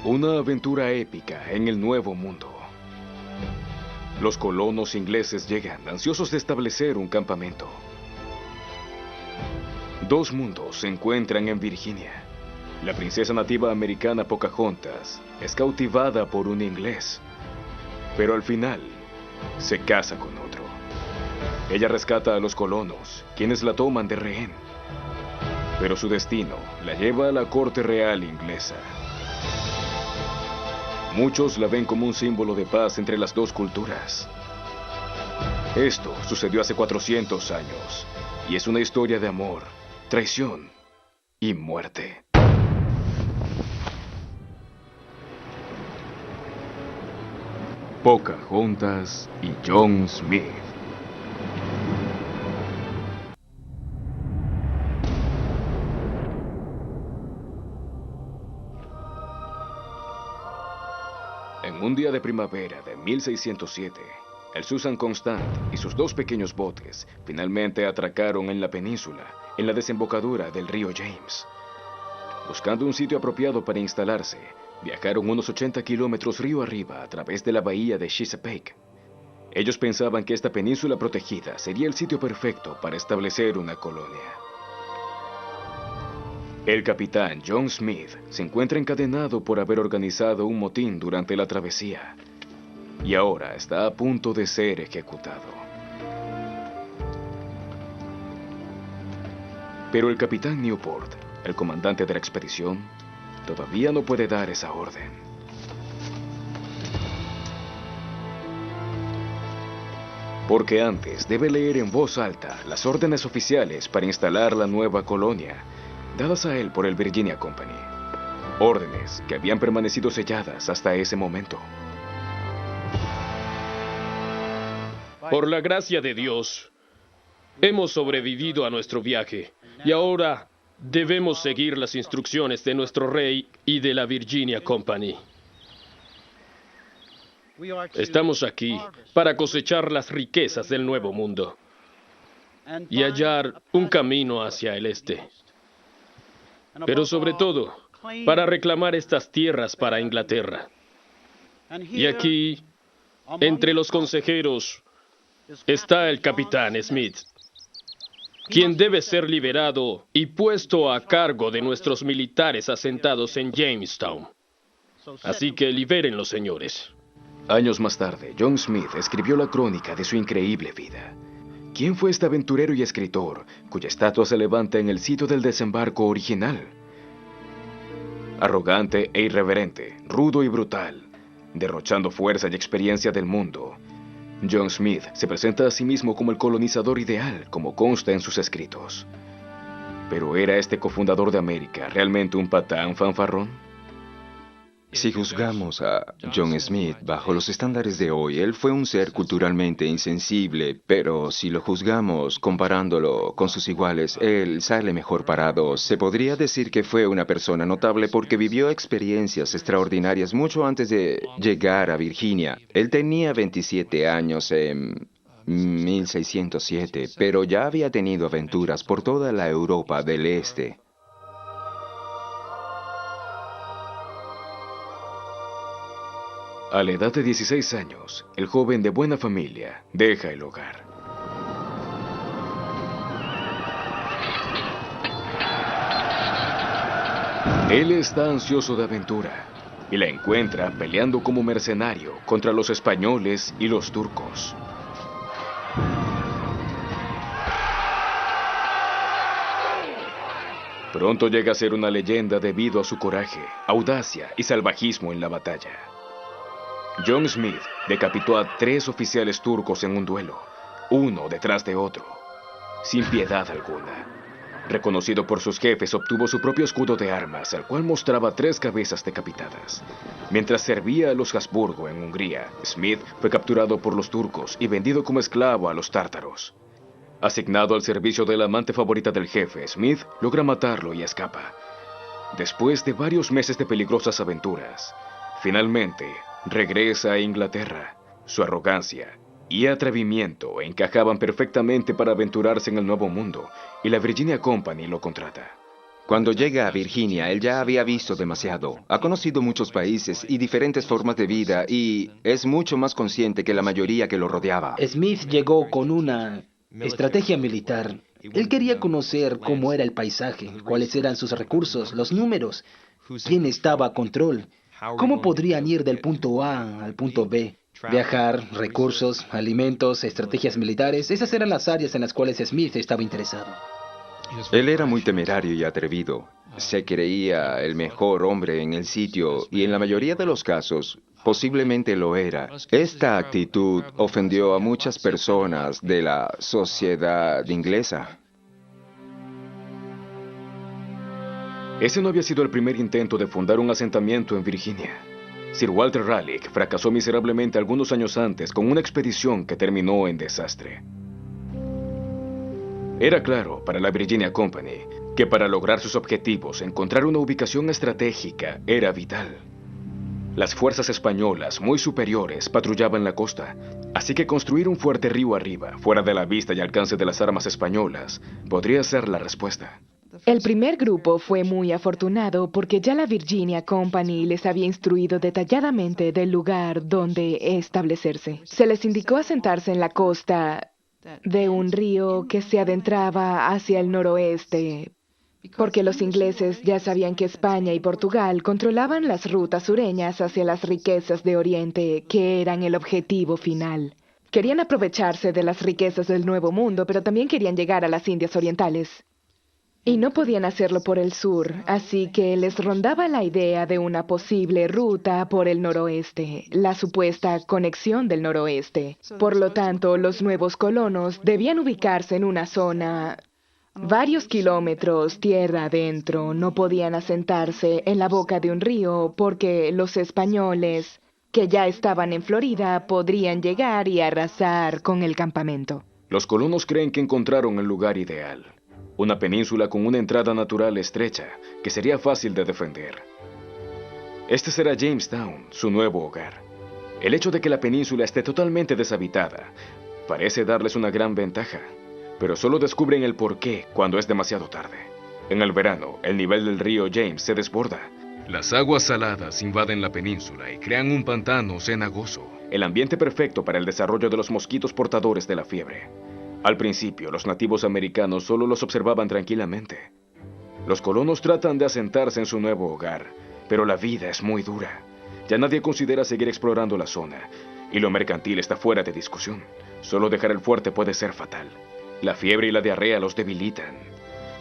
Una aventura épica en el Nuevo Mundo. Los colonos ingleses llegan, ansiosos de establecer un campamento. Dos mundos se encuentran en Virginia. La princesa nativa americana Pocahontas es cautivada por un inglés, pero al final se casa con otro. Ella rescata a los colonos, quienes la toman de rehén, pero su destino la lleva a la corte real inglesa. Muchos la ven como un símbolo de paz entre las dos culturas. Esto sucedió hace 400 años y es una historia de amor, traición y muerte. Pocahontas y John Smith. En un día de primavera de 1607, el Susan Constant y sus dos pequeños botes finalmente atracaron en la península, en la desembocadura del río James. Buscando un sitio apropiado para instalarse, viajaron unos 80 kilómetros río arriba a través de la bahía de Chesapeake. Ellos pensaban que esta península protegida sería el sitio perfecto para establecer una colonia. El capitán John Smith se encuentra encadenado por haber organizado un motín durante la travesía y ahora está a punto de ser ejecutado. Pero el capitán Newport, el comandante de la expedición, todavía no puede dar esa orden. Porque antes debe leer en voz alta las órdenes oficiales para instalar la nueva colonia, dadas a él por el Virginia Company. Órdenes que habían permanecido selladas hasta ese momento. Por la gracia de Dios, hemos sobrevivido a nuestro viaje y ahora debemos seguir las instrucciones de nuestro rey y de la Virginia Company. Estamos aquí para cosechar las riquezas del Nuevo Mundo y hallar un camino hacia el este. Pero sobre todo, para reclamar estas tierras para Inglaterra. Y aquí, entre los consejeros, está el capitán Smith, quien debe ser liberado y puesto a cargo de nuestros militares asentados en Jamestown. Así que libérenlos, señores. Años más tarde, John Smith escribió la crónica de su increíble vida. ¿Quién fue este aventurero y escritor cuya estatua se levanta en el sitio del desembarco original? Arrogante e irreverente, rudo y brutal, derrochando fuerza y experiencia del mundo, John Smith se presenta a sí mismo como el colonizador ideal, como consta en sus escritos. ¿Pero era este cofundador de América realmente un patán fanfarrón? Si juzgamos a John Smith bajo los estándares de hoy, él fue un ser culturalmente insensible, pero si lo juzgamos comparándolo con sus iguales, él sale mejor parado. Se podría decir que fue una persona notable porque vivió experiencias extraordinarias mucho antes de llegar a Virginia. Él tenía 27 años en 1607, pero ya había tenido aventuras por toda la Europa del Este. A la edad de 16 años, el joven de buena familia deja el hogar. Él está ansioso de aventura y la encuentra peleando como mercenario contra los españoles y los turcos. Pronto llega a ser una leyenda debido a su coraje, audacia y salvajismo en la batalla. John Smith decapitó a 3 oficiales turcos en un duelo, uno detrás de otro, sin piedad alguna. Reconocido por sus jefes, obtuvo su propio escudo de armas, el cual mostraba 3 cabezas decapitadas. Mientras servía a los Habsburgo en Hungría, Smith fue capturado por los turcos y vendido como esclavo a los tártaros. Asignado al servicio de la amante favorita del jefe, Smith logra matarlo y escapa. Después de varios meses de peligrosas aventuras, finalmente regresa a Inglaterra. Su arrogancia y atrevimiento encajaban perfectamente para aventurarse en el Nuevo Mundo, y la Virginia Company lo contrata. Cuando llega a Virginia, él ya había visto demasiado. Ha conocido muchos países y diferentes formas de vida y es mucho más consciente que la mayoría que lo rodeaba. Smith llegó con una estrategia militar. Él quería conocer cómo era el paisaje, cuáles eran sus recursos, los números, quién estaba a control, cómo podrían ir del punto A al punto B. Viajar, recursos, alimentos, estrategias militares, esas eran las áreas en las cuales Smith estaba interesado. Él era muy temerario y atrevido. Se creía el mejor hombre en el sitio y en la mayoría de los casos, posiblemente lo era. Esta actitud ofendió a muchas personas de la sociedad inglesa. Ese no había sido el primer intento de fundar un asentamiento en Virginia. Sir Walter Raleigh fracasó miserablemente algunos años antes con una expedición que terminó en desastre. Era claro para la Virginia Company que para lograr sus objetivos, encontrar una ubicación estratégica era vital. Las fuerzas españolas, muy superiores, patrullaban la costa, así que construir un fuerte río arriba, fuera de la vista y alcance de las armas españolas, podría ser la respuesta. El primer grupo fue muy afortunado porque ya la Virginia Company les había instruido detalladamente del lugar donde establecerse. Se les indicó asentarse en la costa de un río que se adentraba hacia el noroeste, porque los ingleses ya sabían que España y Portugal controlaban las rutas sureñas hacia las riquezas de Oriente, que eran el objetivo final. Querían aprovecharse de las riquezas del Nuevo Mundo, pero también querían llegar a las Indias Orientales. Y no podían hacerlo por el sur, así que les rondaba la idea de una posible ruta por el noroeste, la supuesta conexión del noroeste. Por lo tanto, los nuevos colonos debían ubicarse en una zona varios kilómetros tierra adentro. No podían asentarse en la boca de un río porque los españoles, que ya estaban en Florida, podrían llegar y arrasar con el campamento. Los colonos creen que encontraron el lugar ideal. Una península con una entrada natural estrecha, que sería fácil de defender. Este será Jamestown, su nuevo hogar. El hecho de que la península esté totalmente deshabitada parece darles una gran ventaja, pero solo descubren el porqué cuando es demasiado tarde. En el verano, el nivel del río James se desborda. Las aguas saladas invaden la península y crean un pantano cenagoso, el ambiente perfecto para el desarrollo de los mosquitos portadores de la fiebre. Al principio, los nativos americanos solo los observaban tranquilamente. Los colonos tratan de asentarse en su nuevo hogar, pero la vida es muy dura. Ya nadie considera seguir explorando la zona, y lo mercantil está fuera de discusión. Solo dejar el fuerte puede ser fatal. La fiebre y la diarrea los debilitan.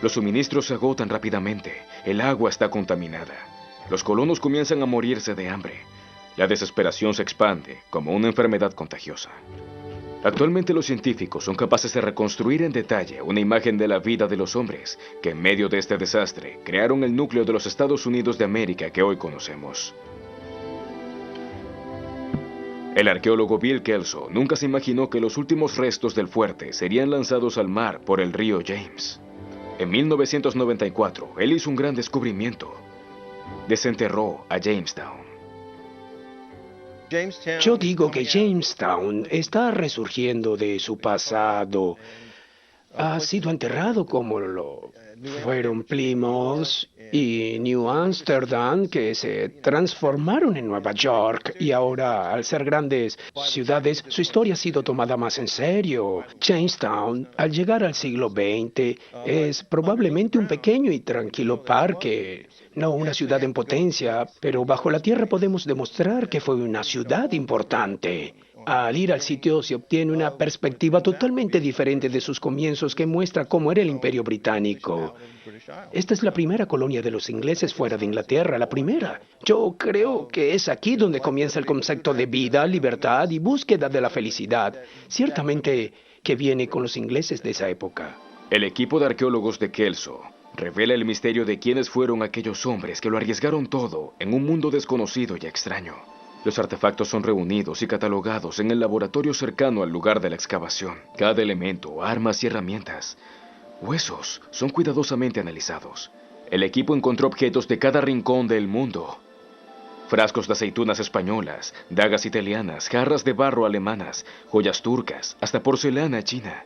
Los suministros se agotan rápidamente. El agua está contaminada. Los colonos comienzan a morirse de hambre. La desesperación se expande como una enfermedad contagiosa. Actualmente los científicos son capaces de reconstruir en detalle una imagen de la vida de los hombres que en medio de este desastre crearon el núcleo de los Estados Unidos de América que hoy conocemos. El arqueólogo Bill Kelso nunca se imaginó que los últimos restos del fuerte serían lanzados al mar por el río James. En 1994, él hizo un gran descubrimiento. Desenterró a Jamestown. Yo digo que Jamestown está resurgiendo de su pasado. Ha sido enterrado como lo fueron Plymouth y New Amsterdam, que se transformaron en Nueva York, y ahora, al ser grandes ciudades, su historia ha sido tomada más en serio. Jamestown, al llegar al siglo XX, es probablemente un pequeño y tranquilo parque. No una ciudad en potencia, pero bajo la tierra podemos demostrar que fue una ciudad importante. Al ir al sitio se obtiene una perspectiva totalmente diferente de sus comienzos que muestra cómo era el Imperio Británico. Esta es la primera colonia de los ingleses fuera de Inglaterra, la primera. Yo creo que es aquí donde comienza el concepto de vida, libertad y búsqueda de la felicidad. Ciertamente que viene con los ingleses de esa época. El equipo de arqueólogos de Kelso revela el misterio de quiénes fueron aquellos hombres que lo arriesgaron todo en un mundo desconocido y extraño. Los artefactos son reunidos y catalogados en el laboratorio cercano al lugar de la excavación. Cada elemento, armas y herramientas, huesos, son cuidadosamente analizados. El equipo encontró objetos de cada rincón del mundo. Frascos de aceitunas españolas, dagas italianas, jarras de barro alemanas, joyas turcas, hasta porcelana china.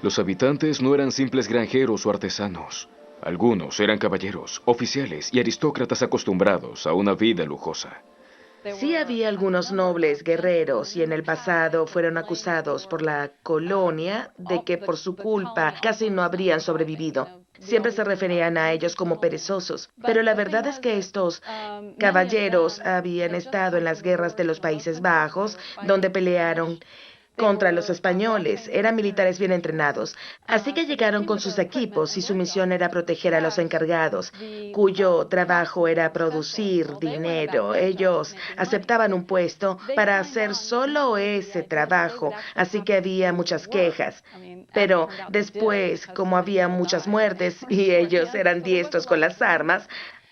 Los habitantes no eran simples granjeros o artesanos. Algunos eran caballeros, oficiales y aristócratas acostumbrados a una vida lujosa. Sí había algunos nobles guerreros y en el pasado fueron acusados por la colonia de que por su culpa casi no habrían sobrevivido. Siempre se referían a ellos como perezosos, pero la verdad es que estos caballeros habían estado en las guerras de los Países Bajos, donde pelearon contra los españoles. Eran militares bien entrenados, así que llegaron con sus equipos y su misión era proteger a los encargados, cuyo trabajo era producir dinero. Ellos aceptaban un puesto para hacer solo ese trabajo, así que había muchas quejas. Pero después, como había muchas muertes y ellos eran diestros con las armas,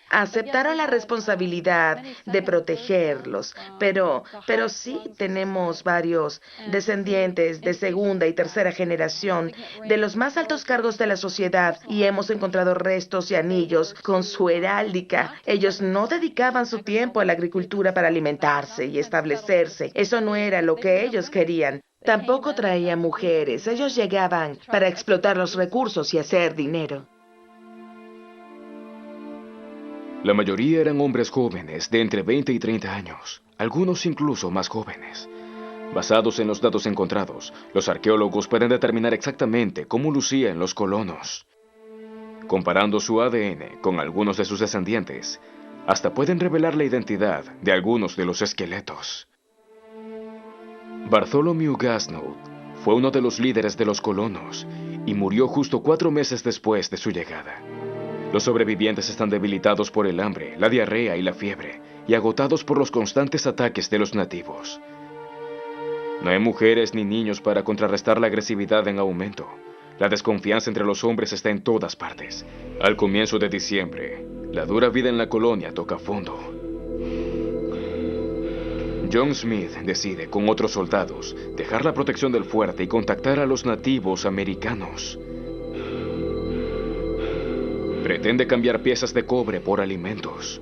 aceptaron la responsabilidad de protegerlos, pero sí tenemos varios descendientes de segunda y tercera generación de los más altos cargos de la sociedad y hemos encontrado restos y anillos con su heráldica. Ellos no dedicaban su tiempo a la agricultura para alimentarse y establecerse. Eso no era lo que ellos querían. Tampoco traían mujeres. Ellos llegaban para explotar los recursos y hacer dinero. La mayoría eran hombres jóvenes de entre 20 y 30 años, algunos incluso más jóvenes. Basados en los datos encontrados, los arqueólogos pueden determinar exactamente cómo lucían los colonos. Comparando su ADN con algunos de sus descendientes, hasta pueden revelar la identidad de algunos de los esqueletos. Bartholomew Gasnold fue uno de los líderes de los colonos y murió justo 4 meses después de su llegada. Los sobrevivientes están debilitados por el hambre, la diarrea y la fiebre, y agotados por los constantes ataques de los nativos. No hay mujeres ni niños para contrarrestar la agresividad en aumento. La desconfianza entre los hombres está en todas partes. Al comienzo de diciembre, la dura vida en la colonia toca fondo. John Smith decide, con otros soldados, dejar la protección del fuerte y contactar a los nativos americanos. Pretende cambiar piezas de cobre por alimentos,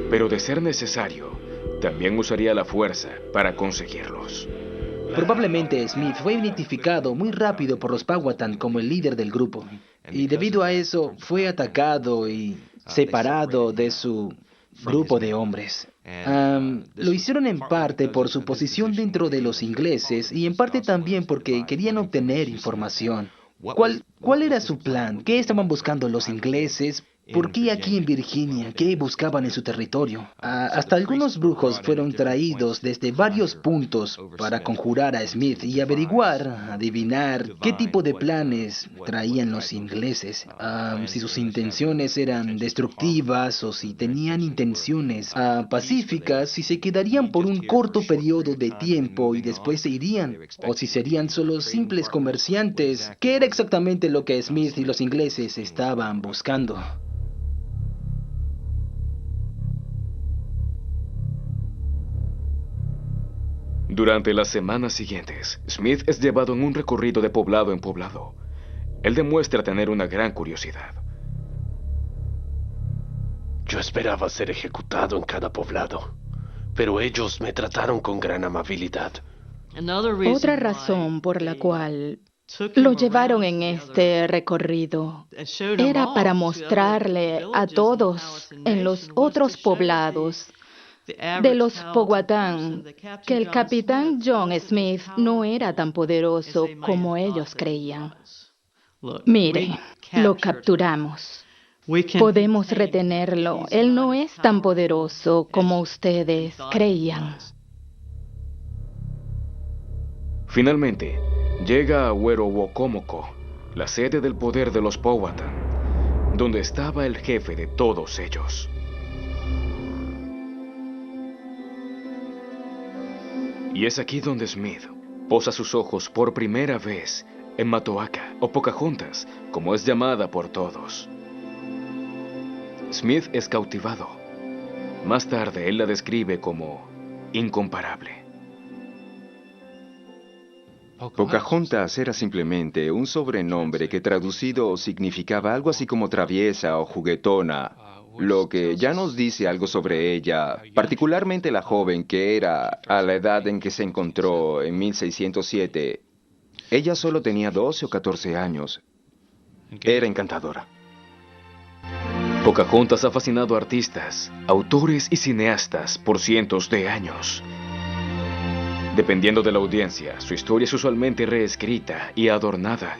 pero de ser necesario, también usaría la fuerza para conseguirlos. Probablemente Smith fue identificado muy rápido por los Powhatan como el líder del grupo, y debido a eso fue atacado y separado de su grupo de hombres. Lo hicieron en parte por su posición dentro de los ingleses y en parte también porque querían obtener información. ¿Cuál era su plan? ¿Qué estaban buscando los ingleses? ¿Por qué aquí en Virginia? ¿Qué buscaban en su territorio? Hasta algunos brujos fueron traídos desde varios puntos para conjurar a Smith y averiguar, adivinar qué tipo de planes traían los ingleses. Si sus intenciones eran destructivas o si tenían intenciones pacíficas, si se quedarían por un corto periodo de tiempo y después se irían, o si serían solo simples comerciantes. ¿Qué era exactamente lo que Smith y los ingleses estaban buscando? Durante las semanas siguientes, Smith es llevado en un recorrido de poblado en poblado. Él demuestra tener una gran curiosidad. Yo esperaba ser ejecutado en cada poblado, pero ellos me trataron con gran amabilidad. Otra razón por la cual lo llevaron en este recorrido era para mostrarle a todos en los otros poblados de los Powhatan que el capitán John Smith no era tan poderoso como ellos creían. Mire, lo capturamos. Podemos retenerlo. Él no es tan poderoso como ustedes creían. Finalmente, llega a Werowocomoco, la sede del poder de los Powhatan, donde estaba el jefe de todos ellos. Y es aquí donde Smith posa sus ojos por primera vez en Matoaka, o Pocahontas, como es llamada por todos. Smith es cautivado. Más tarde él la describe como incomparable. Pocahontas era simplemente un sobrenombre que traducido significaba algo así como traviesa o juguetona, lo que ya nos dice algo sobre ella, particularmente la joven que era a la edad en que se encontró en 1607. Ella solo tenía 12 o 14 años. Era encantadora. Pocahontas ha fascinado a artistas, autores y cineastas por cientos de años. Dependiendo de la audiencia, su historia es usualmente reescrita y adornada.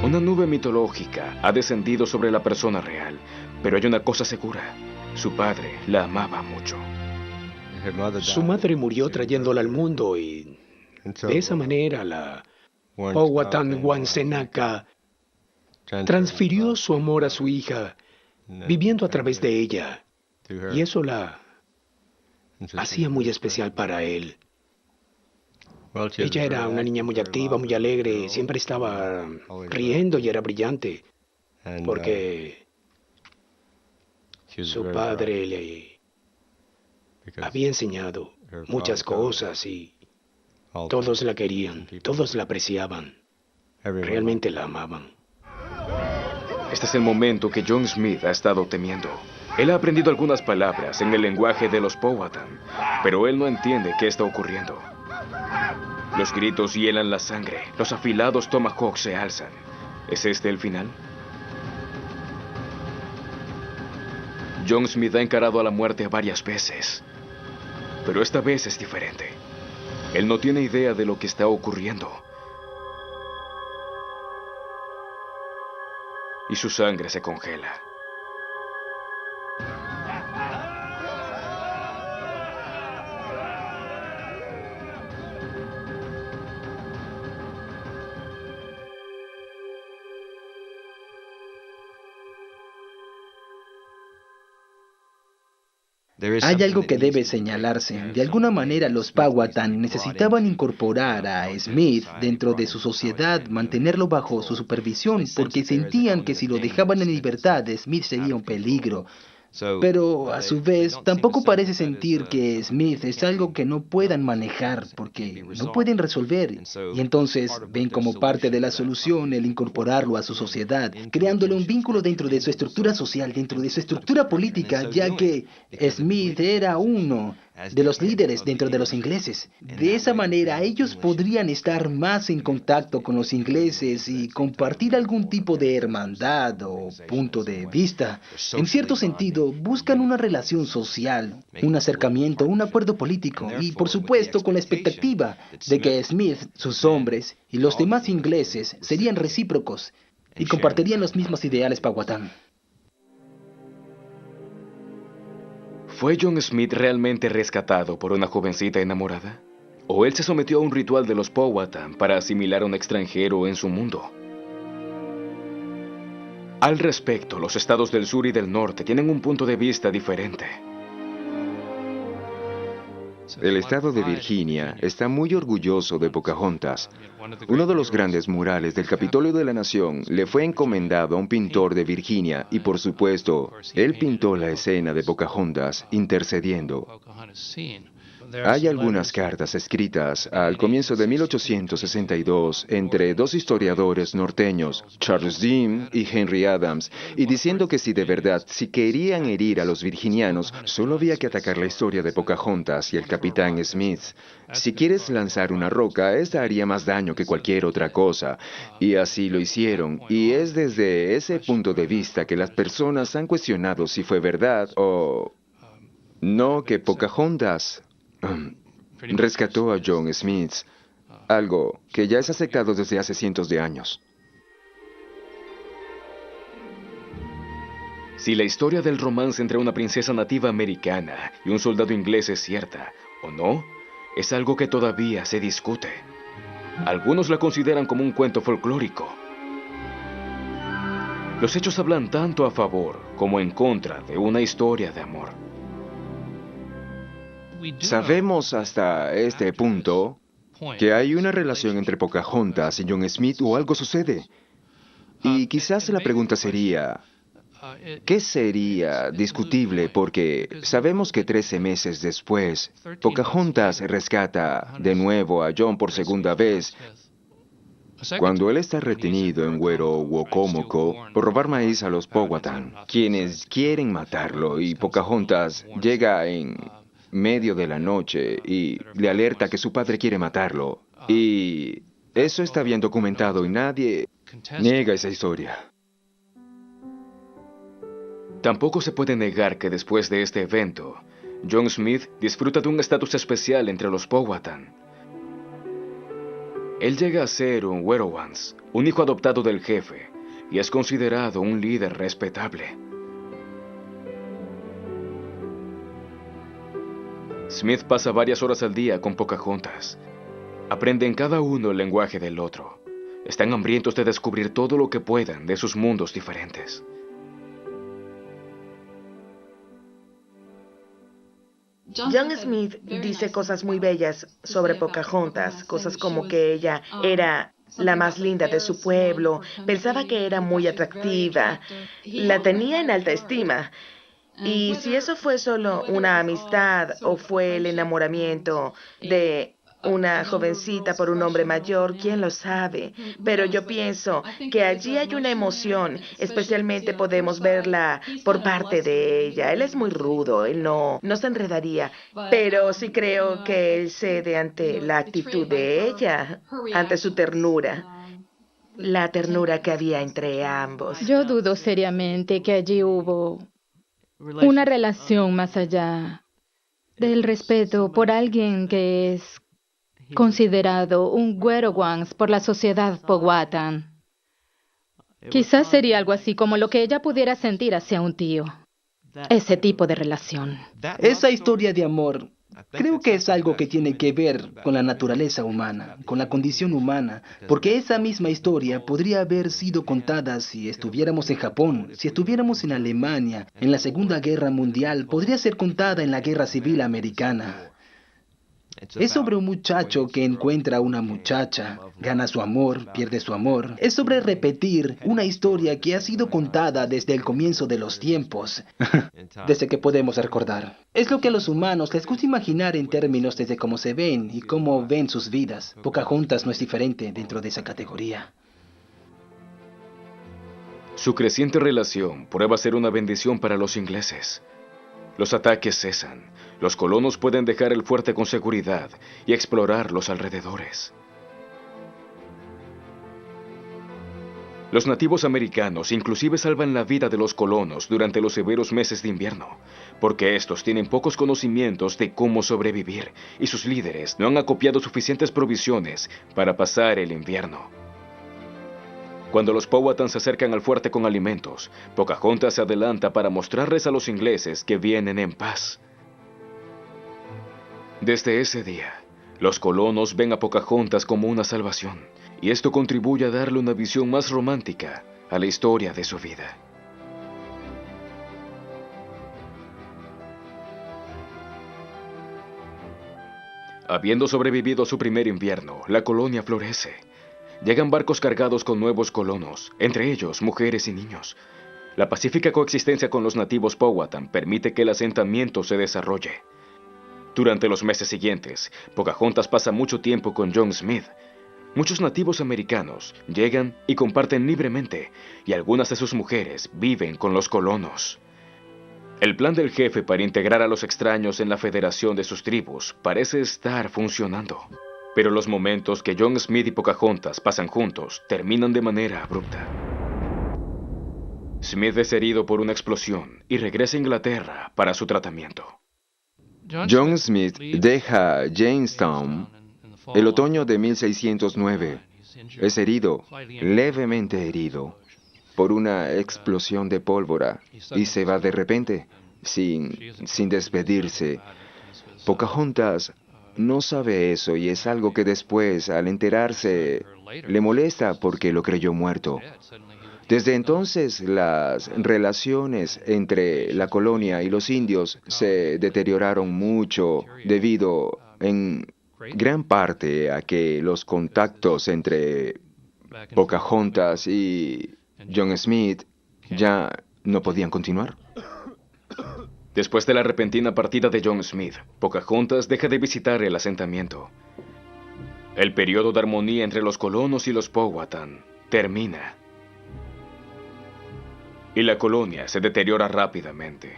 Una nube mitológica ha descendido sobre la persona real, pero hay una cosa segura: su padre la amaba mucho. Su madre murió trayéndola al mundo y de esa manera la Powhatan Wansenaka transfirió su amor a su hija, viviendo a través de ella, y eso la hacía muy especial para él. Ella era una niña muy activa, muy alegre, siempre estaba riendo y era brillante, porque su padre le había enseñado muchas cosas y todos la querían, todos la apreciaban, realmente la amaban. Este es el momento que John Smith ha estado temiendo. Él ha aprendido algunas palabras en el lenguaje de los Powhatan, pero él no entiende qué está ocurriendo. Los gritos hielan la sangre, los afilados tomahawks se alzan. ¿Es este el final? John Smith ha encarado a la muerte varias veces, pero esta vez es diferente. Él no tiene idea de lo que está ocurriendo. Y su sangre se congela. Hay algo que debe señalarse. De alguna manera los Powhatan necesitaban incorporar a Smith dentro de su sociedad, mantenerlo bajo su supervisión, porque sentían que si lo dejaban en libertad, Smith sería un peligro. Pero a su vez, tampoco parece sentir que Smith es algo que no puedan manejar, porque no pueden resolver. Y entonces ven como parte de la solución el incorporarlo a su sociedad, creándole un vínculo dentro de su estructura social, dentro de su estructura política, ya que Smith era uno de los líderes dentro de los ingleses. De esa manera ellos podrían estar más en contacto con los ingleses y compartir algún tipo de hermandad o punto de vista. En cierto sentido, buscan una relación social, un acercamiento, un acuerdo político y, por supuesto, con la expectativa de que Smith, sus hombres y los demás ingleses serían recíprocos y compartirían los mismos ideales Powhatan. ¿Fue John Smith realmente rescatado por una jovencita enamorada? ¿O él se sometió a un ritual de los Powhatan para asimilar a un extranjero en su mundo? Al respecto, los estados del sur y del norte tienen un punto de vista diferente. El estado de Virginia está muy orgulloso de Pocahontas. Uno de los grandes murales del Capitolio de la Nación le fue encomendado a un pintor de Virginia y, por supuesto, él pintó la escena de Pocahontas intercediendo. Hay algunas cartas escritas al comienzo de 1862 entre dos historiadores norteños, Charles Dean y Henry Adams, y diciendo que si querían herir a los virginianos, solo había que atacar la historia de Pocahontas y el capitán Smith. Si quieres lanzar una roca, esta haría más daño que cualquier otra cosa. Y así lo hicieron, y es desde ese punto de vista que las personas han cuestionado si fue verdad o no que Pocahontas rescató a John Smith, algo que ya es aceptado desde hace cientos de años. Si la historia del romance entre una princesa nativa americana y un soldado inglés es cierta o no, es algo que todavía se discute. Algunos la consideran como un cuento folclórico. Los hechos hablan tanto a favor como en contra de una historia de amor. Sabemos hasta este punto que hay una relación entre Pocahontas y John Smith o algo sucede. Y quizás la pregunta sería, ¿qué sería discutible? Porque sabemos que 13 meses después, Pocahontas rescata de nuevo a John por segunda vez, cuando él está retenido en Werowocomoco por robar maíz a los Powhatan, quienes quieren matarlo, y Pocahontas llega en medio de la noche y le alerta que su padre quiere matarlo. Y eso está bien documentado y nadie niega esa historia. Tampoco se puede negar que después de este evento, John Smith disfruta de un estatus especial entre los Powhatan. Él llega a ser un Werowance, un hijo adoptado del jefe, y es considerado un líder respetable. Smith pasa varias horas al día con Pocahontas. Aprenden cada uno el lenguaje del otro. Están hambrientos de descubrir todo lo que puedan de sus mundos diferentes. John Smith dice cosas muy bellas sobre Pocahontas, cosas como que ella era la más linda de su pueblo, pensaba que era muy atractiva, la tenía en alta estima. Y si eso fue solo una amistad o fue el enamoramiento de una jovencita por un hombre mayor, quién lo sabe. Pero yo pienso que allí hay una emoción, especialmente podemos verla por parte de ella. Él es muy rudo, él no se enredaría, pero sí creo que él cede ante la actitud de ella, ante su ternura. La ternura que había entre ambos. Yo dudo seriamente que allí hubo una relación más allá del respeto por alguien que es considerado un Werowance por la sociedad Powhatan. Quizás sería algo así como lo que ella pudiera sentir hacia un tío. Ese tipo de relación. Esa historia de amor, creo que es algo que tiene que ver con la naturaleza humana, con la condición humana, porque esa misma historia podría haber sido contada si estuviéramos en Japón, si estuviéramos en Alemania, en la Segunda Guerra Mundial, podría ser contada en la Guerra Civil Americana. Es sobre un muchacho que encuentra a una muchacha, gana su amor, pierde su amor. Es sobre repetir una historia que ha sido contada desde el comienzo de los tiempos, desde que podemos recordar. Es lo que a los humanos les gusta imaginar en términos desde cómo se ven y cómo ven sus vidas. Pocahontas no es diferente dentro de esa categoría. Su creciente relación prueba ser una bendición para los ingleses. Los ataques cesan. Los colonos pueden dejar el fuerte con seguridad y explorar los alrededores. Los nativos americanos inclusive salvan la vida de los colonos durante los severos meses de invierno, porque estos tienen pocos conocimientos de cómo sobrevivir y sus líderes no han acopiado suficientes provisiones para pasar el invierno. Cuando los Powhatan se acercan al fuerte con alimentos, Pocahontas se adelanta para mostrarles a los ingleses que vienen en paz. Desde ese día, los colonos ven a Pocahontas como una salvación, y esto contribuye a darle una visión más romántica a la historia de su vida. Habiendo sobrevivido a su primer invierno, la colonia florece. Llegan barcos cargados con nuevos colonos, entre ellos mujeres y niños. La pacífica coexistencia con los nativos Powhatan permite que el asentamiento se desarrolle. Durante los meses siguientes, Pocahontas pasa mucho tiempo con John Smith. Muchos nativos americanos llegan y comparten libremente, y algunas de sus mujeres viven con los colonos. El plan del jefe para integrar a los extraños en la federación de sus tribus parece estar funcionando. Pero los momentos que John Smith y Pocahontas pasan juntos terminan de manera abrupta. Smith es herido por una explosión y regresa a Inglaterra para su tratamiento. John Smith deja Jamestown el otoño de 1609. Es herido, levemente herido, por una explosión de pólvora y se va de repente, sin despedirse. Pocahontas no sabe eso y es algo que después, al enterarse, le molesta porque lo creyó muerto. Desde entonces, las relaciones entre la colonia y los indios se deterioraron mucho debido en gran parte a que los contactos entre Pocahontas y John Smith ya no podían continuar. Después de la repentina partida de John Smith, Pocahontas deja de visitar el asentamiento. El periodo de armonía entre los colonos y los Powhatan termina. Y la colonia se deteriora rápidamente.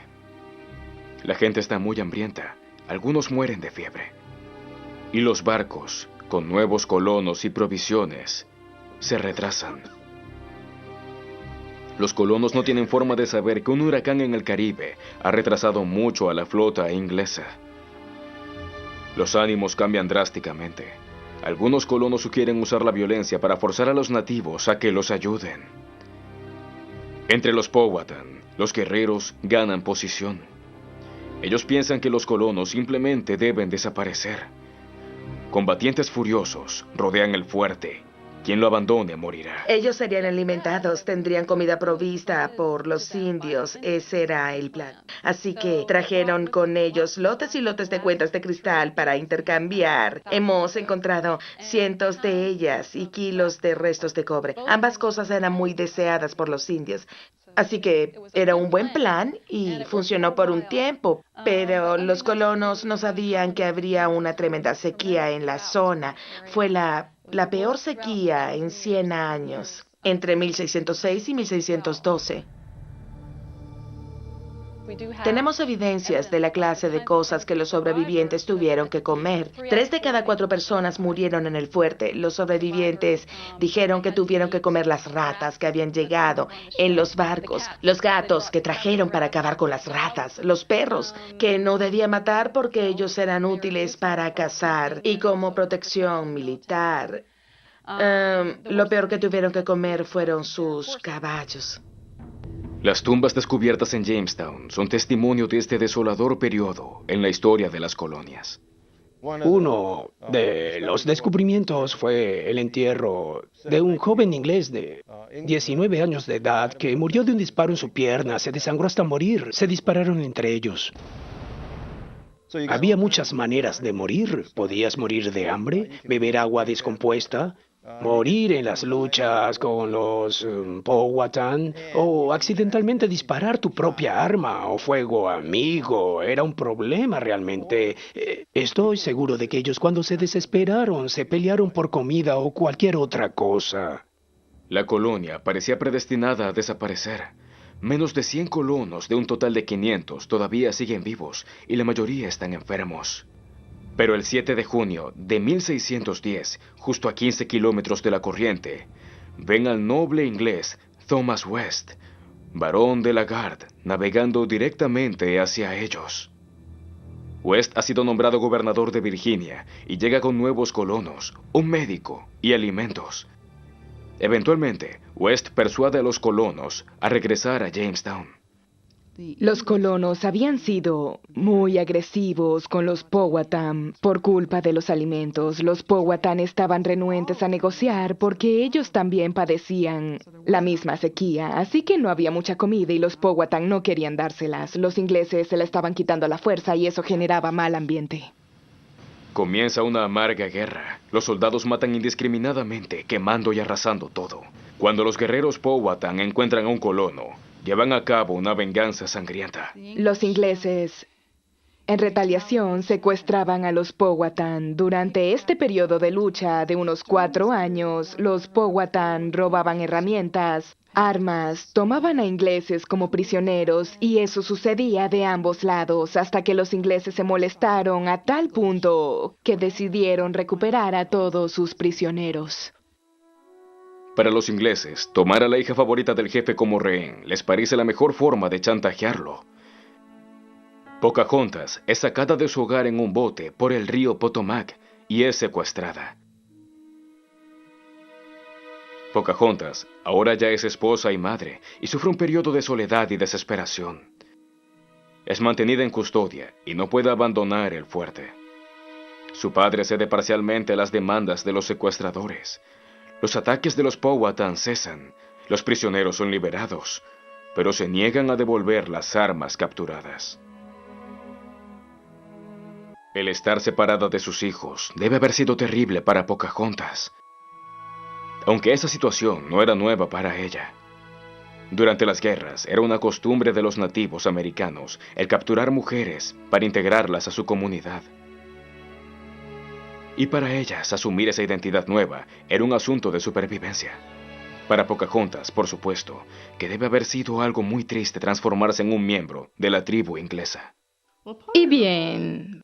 La gente está muy hambrienta, algunos mueren de fiebre. Y los barcos, con nuevos colonos y provisiones, se retrasan. Los colonos no tienen forma de saber que un huracán en el Caribe ha retrasado mucho a la flota inglesa. Los ánimos cambian drásticamente. Algunos colonos sugieren usar la violencia para forzar a los nativos a que los ayuden. Entre los Powhatan, los guerreros ganan posición. Ellos piensan que los colonos simplemente deben desaparecer. Combatientes furiosos rodean el fuerte. Quien lo abandone morirá. Ellos serían alimentados, tendrían comida provista por los indios. Ese era el plan. Así que trajeron con ellos lotes y lotes de cuentas de cristal para intercambiar. Hemos encontrado cientos de ellas y kilos de restos de cobre. Ambas cosas eran muy deseadas por los indios. Así que era un buen plan y funcionó por un tiempo, pero los colonos no sabían que habría una tremenda sequía en la zona. Fue la peor sequía en 100 años, entre 1606 y 1612. Tenemos evidencias de la clase de cosas que los sobrevivientes tuvieron que comer. 3 de cada 4 personas murieron en el fuerte. Los sobrevivientes dijeron que tuvieron que comer las ratas que habían llegado en los barcos, los gatos que trajeron para acabar con las ratas, los perros que no debía matar porque ellos eran útiles para cazar y como protección militar. Lo peor que tuvieron que comer fueron sus caballos. Las tumbas descubiertas en Jamestown son testimonio de este desolador periodo en la historia de las colonias. Uno de los descubrimientos fue el entierro de un joven inglés de 19 años de edad que murió de un disparo en su pierna, se desangró hasta morir, se dispararon entre ellos. Había muchas maneras de morir. Podías morir de hambre, beber agua descompuesta, morir en las luchas con los Powhatan o accidentalmente disparar tu propia arma o fuego amigo. Era un problema realmente. Estoy seguro de que ellos cuando se desesperaron se pelearon por comida o cualquier otra cosa. La colonia parecía predestinada a desaparecer. Menos de 100 colonos de un total de 500 todavía siguen vivos y la mayoría están enfermos. Pero el 7 de junio de 1610, justo a 15 kilómetros de la corriente, ven al noble inglés Thomas West, barón de la Garde, navegando directamente hacia ellos. West ha sido nombrado gobernador de Virginia y llega con nuevos colonos, un médico y alimentos. Eventualmente, West persuade a los colonos a regresar a Jamestown. Los colonos habían sido muy agresivos con los Powhatan por culpa de los alimentos. Los Powhatan estaban renuentes a negociar porque ellos también padecían la misma sequía, así que no había mucha comida y los Powhatan no querían dárselas. Los ingleses se la estaban quitando a la fuerza y eso generaba mal ambiente. Comienza una amarga guerra. Los soldados matan indiscriminadamente, quemando y arrasando todo. Cuando los guerreros Powhatan encuentran a un colono, llevan a cabo una venganza sangrienta. Los ingleses, en retaliación, secuestraban a los Powhatan. Durante este periodo de lucha de unos 4 años, los Powhatan robaban herramientas, armas, tomaban a ingleses como prisioneros y eso sucedía de ambos lados hasta que los ingleses se molestaron a tal punto que decidieron recuperar a todos sus prisioneros. Para los ingleses, tomar a la hija favorita del jefe como rehén les parece la mejor forma de chantajearlo. Pocahontas es sacada de su hogar en un bote por el río Potomac y es secuestrada. Pocahontas ahora ya es esposa y madre y sufre un periodo de soledad y desesperación. Es mantenida en custodia y no puede abandonar el fuerte. Su padre cede parcialmente a las demandas de los secuestradores. Los ataques de los Powhatan cesan, los prisioneros son liberados, pero se niegan a devolver las armas capturadas. El estar separada de sus hijos debe haber sido terrible para Pocahontas, aunque esa situación no era nueva para ella. Durante las guerras era una costumbre de los nativos americanos el capturar mujeres para integrarlas a su comunidad. Y para ellas, asumir esa identidad nueva era un asunto de supervivencia. Para Pocahontas, por supuesto, que debe haber sido algo muy triste transformarse en un miembro de la tribu inglesa. Y bien,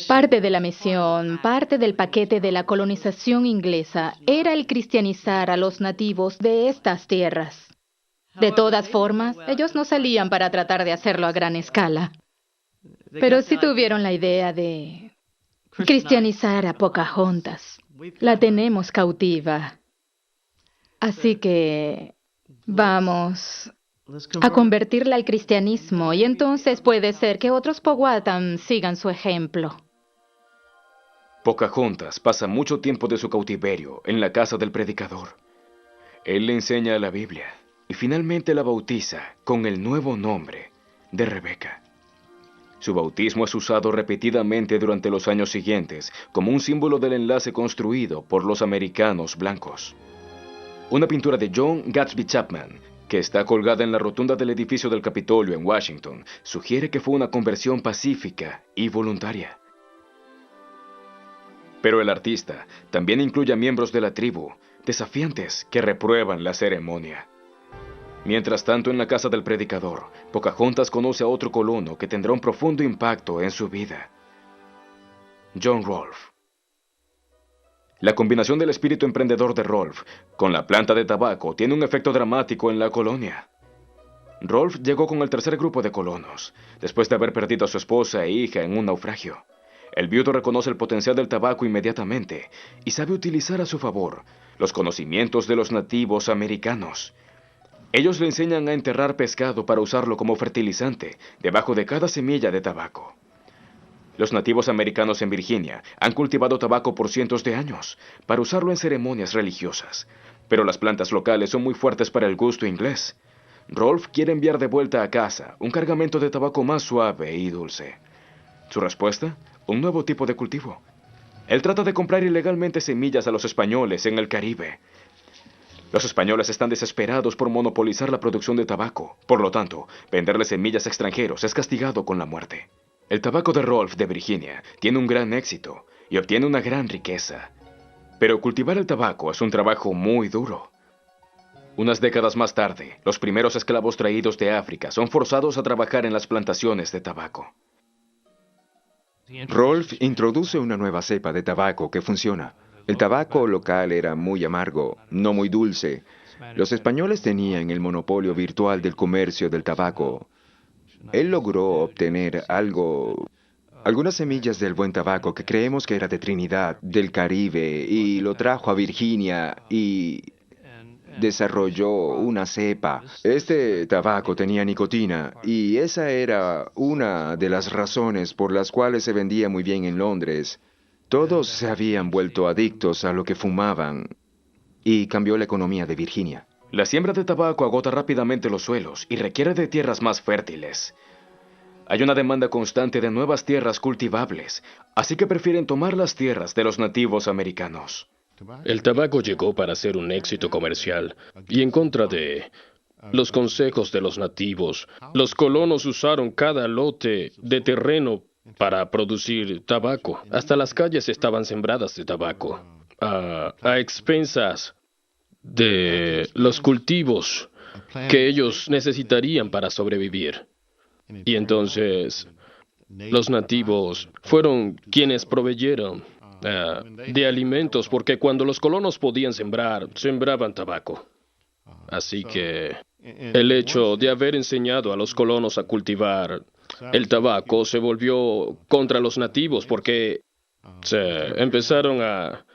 parte de la misión, parte del paquete de la colonización inglesa era el cristianizar a los nativos de estas tierras. De todas formas, ellos no salían para tratar de hacerlo a gran escala. Pero sí tuvieron la idea de cristianizar a Pocahontas. La tenemos cautiva. Así que vamos a convertirla al cristianismo y entonces puede ser que otros Powhatan sigan su ejemplo. Pocahontas pasa mucho tiempo de su cautiverio en la casa del predicador. Él le enseña la Biblia y finalmente la bautiza con el nuevo nombre de Rebeca. Su bautismo es usado repetidamente durante los años siguientes como un símbolo del enlace construido por los americanos blancos. Una pintura de John Gadsby Chapman, que está colgada en la rotunda del edificio del Capitolio en Washington, sugiere que fue una conversión pacífica y voluntaria. Pero el artista también incluye a miembros de la tribu, desafiantes que reprueban la ceremonia. Mientras tanto, en la casa del predicador, Pocahontas conoce a otro colono que tendrá un profundo impacto en su vida: John Rolfe. La combinación del espíritu emprendedor de Rolfe con la planta de tabaco tiene un efecto dramático en la colonia. Rolfe llegó con el tercer grupo de colonos, después de haber perdido a su esposa e hija en un naufragio. El viudo reconoce el potencial del tabaco inmediatamente y sabe utilizar a su favor los conocimientos de los nativos americanos. Ellos le enseñan a enterrar pescado para usarlo como fertilizante debajo de cada semilla de tabaco. Los nativos americanos en Virginia han cultivado tabaco por cientos de años para usarlo en ceremonias religiosas, pero las plantas locales son muy fuertes para el gusto inglés. Rolfe quiere enviar de vuelta a casa un cargamento de tabaco más suave y dulce. Su respuesta: un nuevo tipo de cultivo. Él trata de comprar ilegalmente semillas a los españoles en el Caribe. Los españoles están desesperados por monopolizar la producción de tabaco. Por lo tanto, venderle semillas a extranjeros es castigado con la muerte. El tabaco de Rolfe de Virginia tiene un gran éxito y obtiene una gran riqueza. Pero cultivar el tabaco es un trabajo muy duro. Unas décadas más tarde, los primeros esclavos traídos de África son forzados a trabajar en las plantaciones de tabaco. Rolfe introduce una nueva cepa de tabaco que funciona. El tabaco local era muy amargo, no muy dulce. Los españoles tenían el monopolio virtual del comercio del tabaco. Él logró obtener algunas semillas del buen tabaco que creemos que era de Trinidad, del Caribe, y lo trajo a Virginia y desarrolló una cepa. Este tabaco tenía nicotina y esa era una de las razones por las cuales se vendía muy bien en Londres. Todos se habían vuelto adictos a lo que fumaban y cambió la economía de Virginia. La siembra de tabaco agota rápidamente los suelos y requiere de tierras más fértiles. Hay una demanda constante de nuevas tierras cultivables, así que prefieren tomar las tierras de los nativos americanos. El tabaco llegó para ser un éxito comercial y en contra de los consejos de los nativos. Los colonos usaron cada lote de terreno para producir tabaco. Hasta las calles estaban sembradas de tabaco, a expensas de los cultivos que ellos necesitarían para sobrevivir. Y entonces los nativos fueron quienes proveyeron de alimentos, porque cuando los colonos podían sembrar, sembraban tabaco. Así que el hecho de haber enseñado a los colonos a cultivar el tabaco se volvió contra los nativos, porque se empezaron a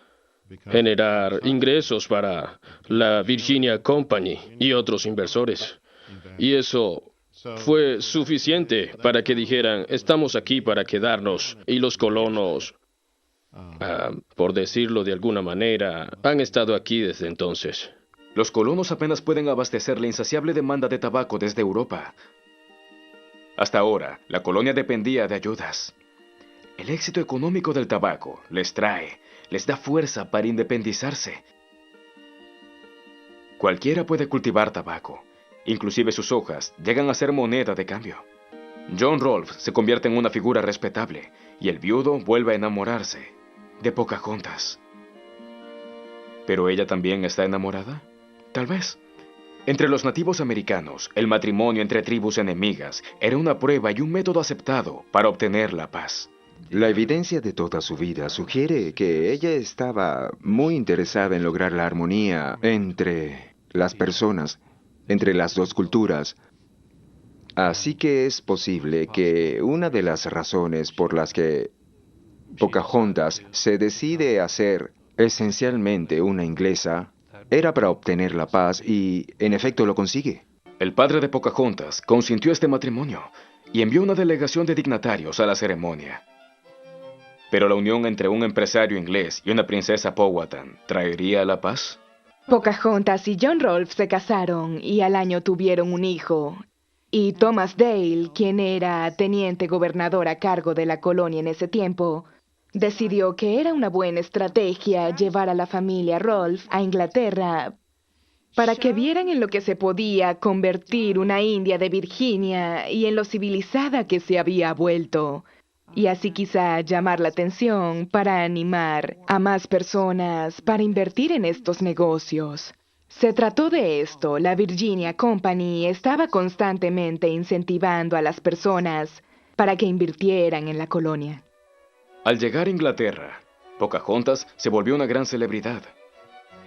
generar ingresos para la Virginia Company y otros inversores. Y eso fue suficiente para que dijeran: estamos aquí para quedarnos. Y los colonos, por decirlo de alguna manera, han estado aquí desde entonces. Los colonos apenas pueden abastecer la insaciable demanda de tabaco desde Europa. Hasta ahora, la colonia dependía de ayudas. El éxito económico del tabaco les da fuerza para independizarse. Cualquiera puede cultivar tabaco. Inclusive sus hojas llegan a ser moneda de cambio. John Rolfe se convierte en una figura respetable y el viudo vuelve a enamorarse de Pocahontas. ¿Pero ella también está enamorada? Tal vez. Entre los nativos americanos, el matrimonio entre tribus enemigas era una prueba y un método aceptado para obtener la paz. La evidencia de toda su vida sugiere que ella estaba muy interesada en lograr la armonía entre las personas. entre las dos culturas. Así que es posible que una de las razones por las que Pocahontas se decide a ser esencialmente una inglesa era para obtener la paz y, en efecto, lo consigue. El padre de Pocahontas consintió este matrimonio y envió una delegación de dignatarios a la ceremonia. Pero la unión entre un empresario inglés y una princesa Powhatan ¿traería la paz? Pocahontas y John Rolfe se casaron y al año tuvieron un hijo. Y Thomas Dale, quien era teniente gobernador a cargo de la colonia en ese tiempo, decidió que era una buena estrategia llevar a la familia Rolfe a Inglaterra para que vieran en lo que se podía convertir una India de Virginia y en lo civilizada que se había vuelto. Y así quizá llamar la atención para animar a más personas para invertir en estos negocios. Se trató de esto. La Virginia Company estaba constantemente incentivando a las personas para que invirtieran en la colonia. Al llegar a Inglaterra, Pocahontas se volvió una gran celebridad.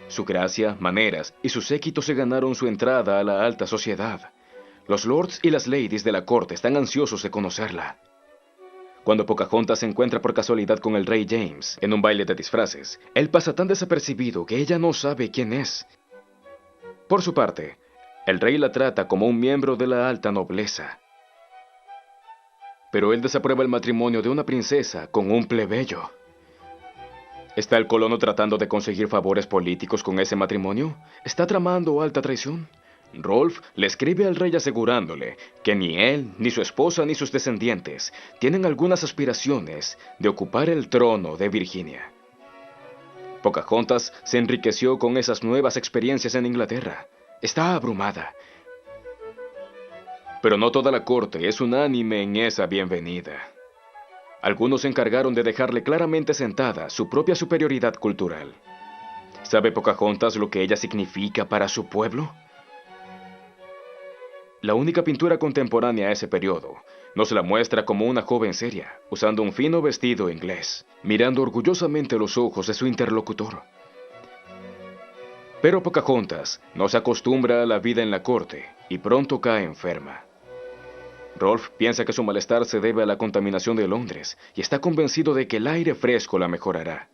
Su gracia, maneras y su séquito se ganaron su entrada a la alta sociedad. Los lords y las ladies de la corte están ansiosos de conocerla. Cuando Pocahontas se encuentra por casualidad con el rey James en un baile de disfraces, él pasa tan desapercibido que ella no sabe quién es. Por su parte, el rey la trata como un miembro de la alta nobleza. Pero él desaprueba el matrimonio de una princesa con un plebeyo. ¿Está el colono tratando de conseguir favores políticos con ese matrimonio? ¿Está tramando alta traición? Rolfe le escribe al rey asegurándole que ni él, ni su esposa, ni sus descendientes tienen algunas aspiraciones de ocupar el trono de Virginia. Pocahontas se enriqueció con esas nuevas experiencias en Inglaterra. Está abrumada. Pero no toda la corte es unánime en esa bienvenida. Algunos se encargaron de dejarle claramente sentada su propia superioridad cultural. ¿Sabe Pocahontas lo que ella significa para su pueblo? La única pintura contemporánea a ese periodo nos la muestra como una joven seria, usando un fino vestido inglés, mirando orgullosamente los ojos de su interlocutor. Pero Pocahontas no se acostumbra a la vida en la corte y pronto cae enferma. Rolfe piensa que su malestar se debe a la contaminación de Londres y está convencido de que el aire fresco la mejorará.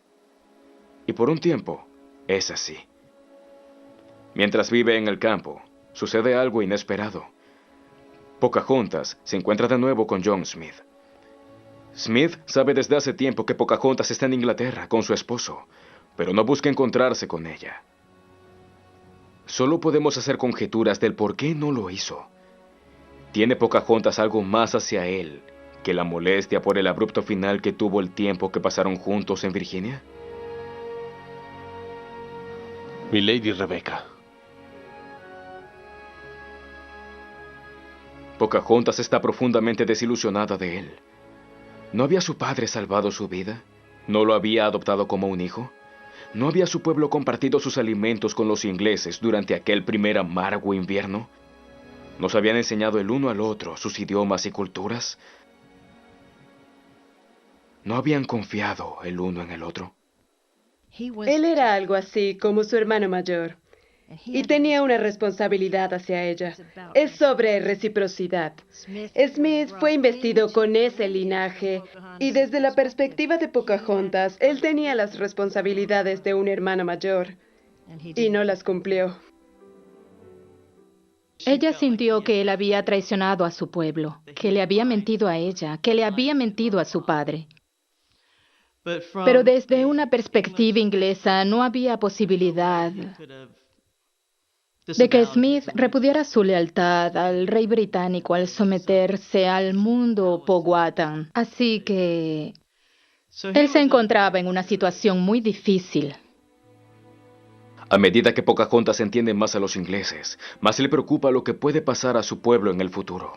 Y por un tiempo, es así. Mientras vive en el campo, sucede algo inesperado. Pocahontas se encuentra de nuevo con John Smith. Smith sabe desde hace tiempo que Pocahontas está en Inglaterra con su esposo, pero no busca encontrarse con ella. Solo podemos hacer conjeturas del por qué no lo hizo. ¿Tiene Pocahontas algo más hacia él que la molestia por el abrupto final que tuvo el tiempo que pasaron juntos en Virginia? Mi Lady Rebecca. Pocahontas está profundamente desilusionada de él. ¿No había su padre salvado su vida? ¿No lo había adoptado como un hijo? ¿No había su pueblo compartido sus alimentos con los ingleses durante aquel primer amargo invierno? ¿Nos habían enseñado el uno al otro sus idiomas y culturas? ¿No habían confiado el uno en el otro? Él era algo así como su hermano mayor y tenía una responsabilidad hacia ella. Es sobre reciprocidad. Smith fue investido con ese linaje y desde la perspectiva de Pocahontas, él tenía las responsabilidades de un hermano mayor y no las cumplió. Ella sintió que él había traicionado a su pueblo, que le había mentido a ella, que le había mentido a su padre. Pero desde una perspectiva inglesa no había posibilidad de que Smith repudiara su lealtad al rey británico al someterse al mundo Powhatan. Así que él se encontraba en una situación muy difícil. A medida que Pocahontas entiende más a los ingleses, más le preocupa lo que puede pasar a su pueblo en el futuro.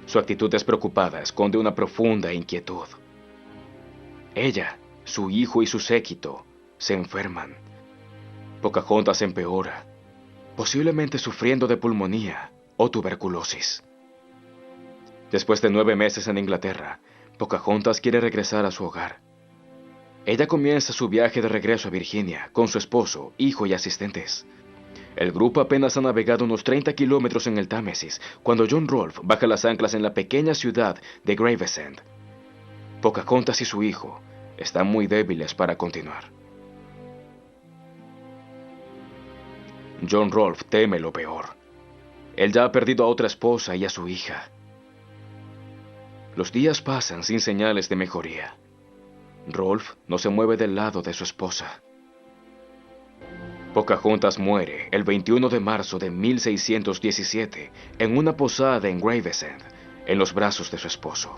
Su actitud despreocupada esconde una profunda inquietud. Ella, su hijo y su séquito se enferman. Pocahontas empeora, posiblemente sufriendo de pulmonía o tuberculosis. Después de 9 meses en Inglaterra, Pocahontas quiere regresar a su hogar. Ella comienza su viaje de regreso a Virginia con su esposo, hijo y asistentes. El grupo apenas ha navegado unos 30 kilómetros en el Támesis cuando John Rolfe baja las anclas en la pequeña ciudad de Gravesend. Pocahontas y su hijo están muy débiles para continuar. John Rolfe teme lo peor. Él ya ha perdido a otra esposa y a su hija. Los días pasan sin señales de mejoría. Rolfe no se mueve del lado de su esposa. Pocahontas muere el 21 de marzo de 1617 en una posada en Gravesend, en los brazos de su esposo.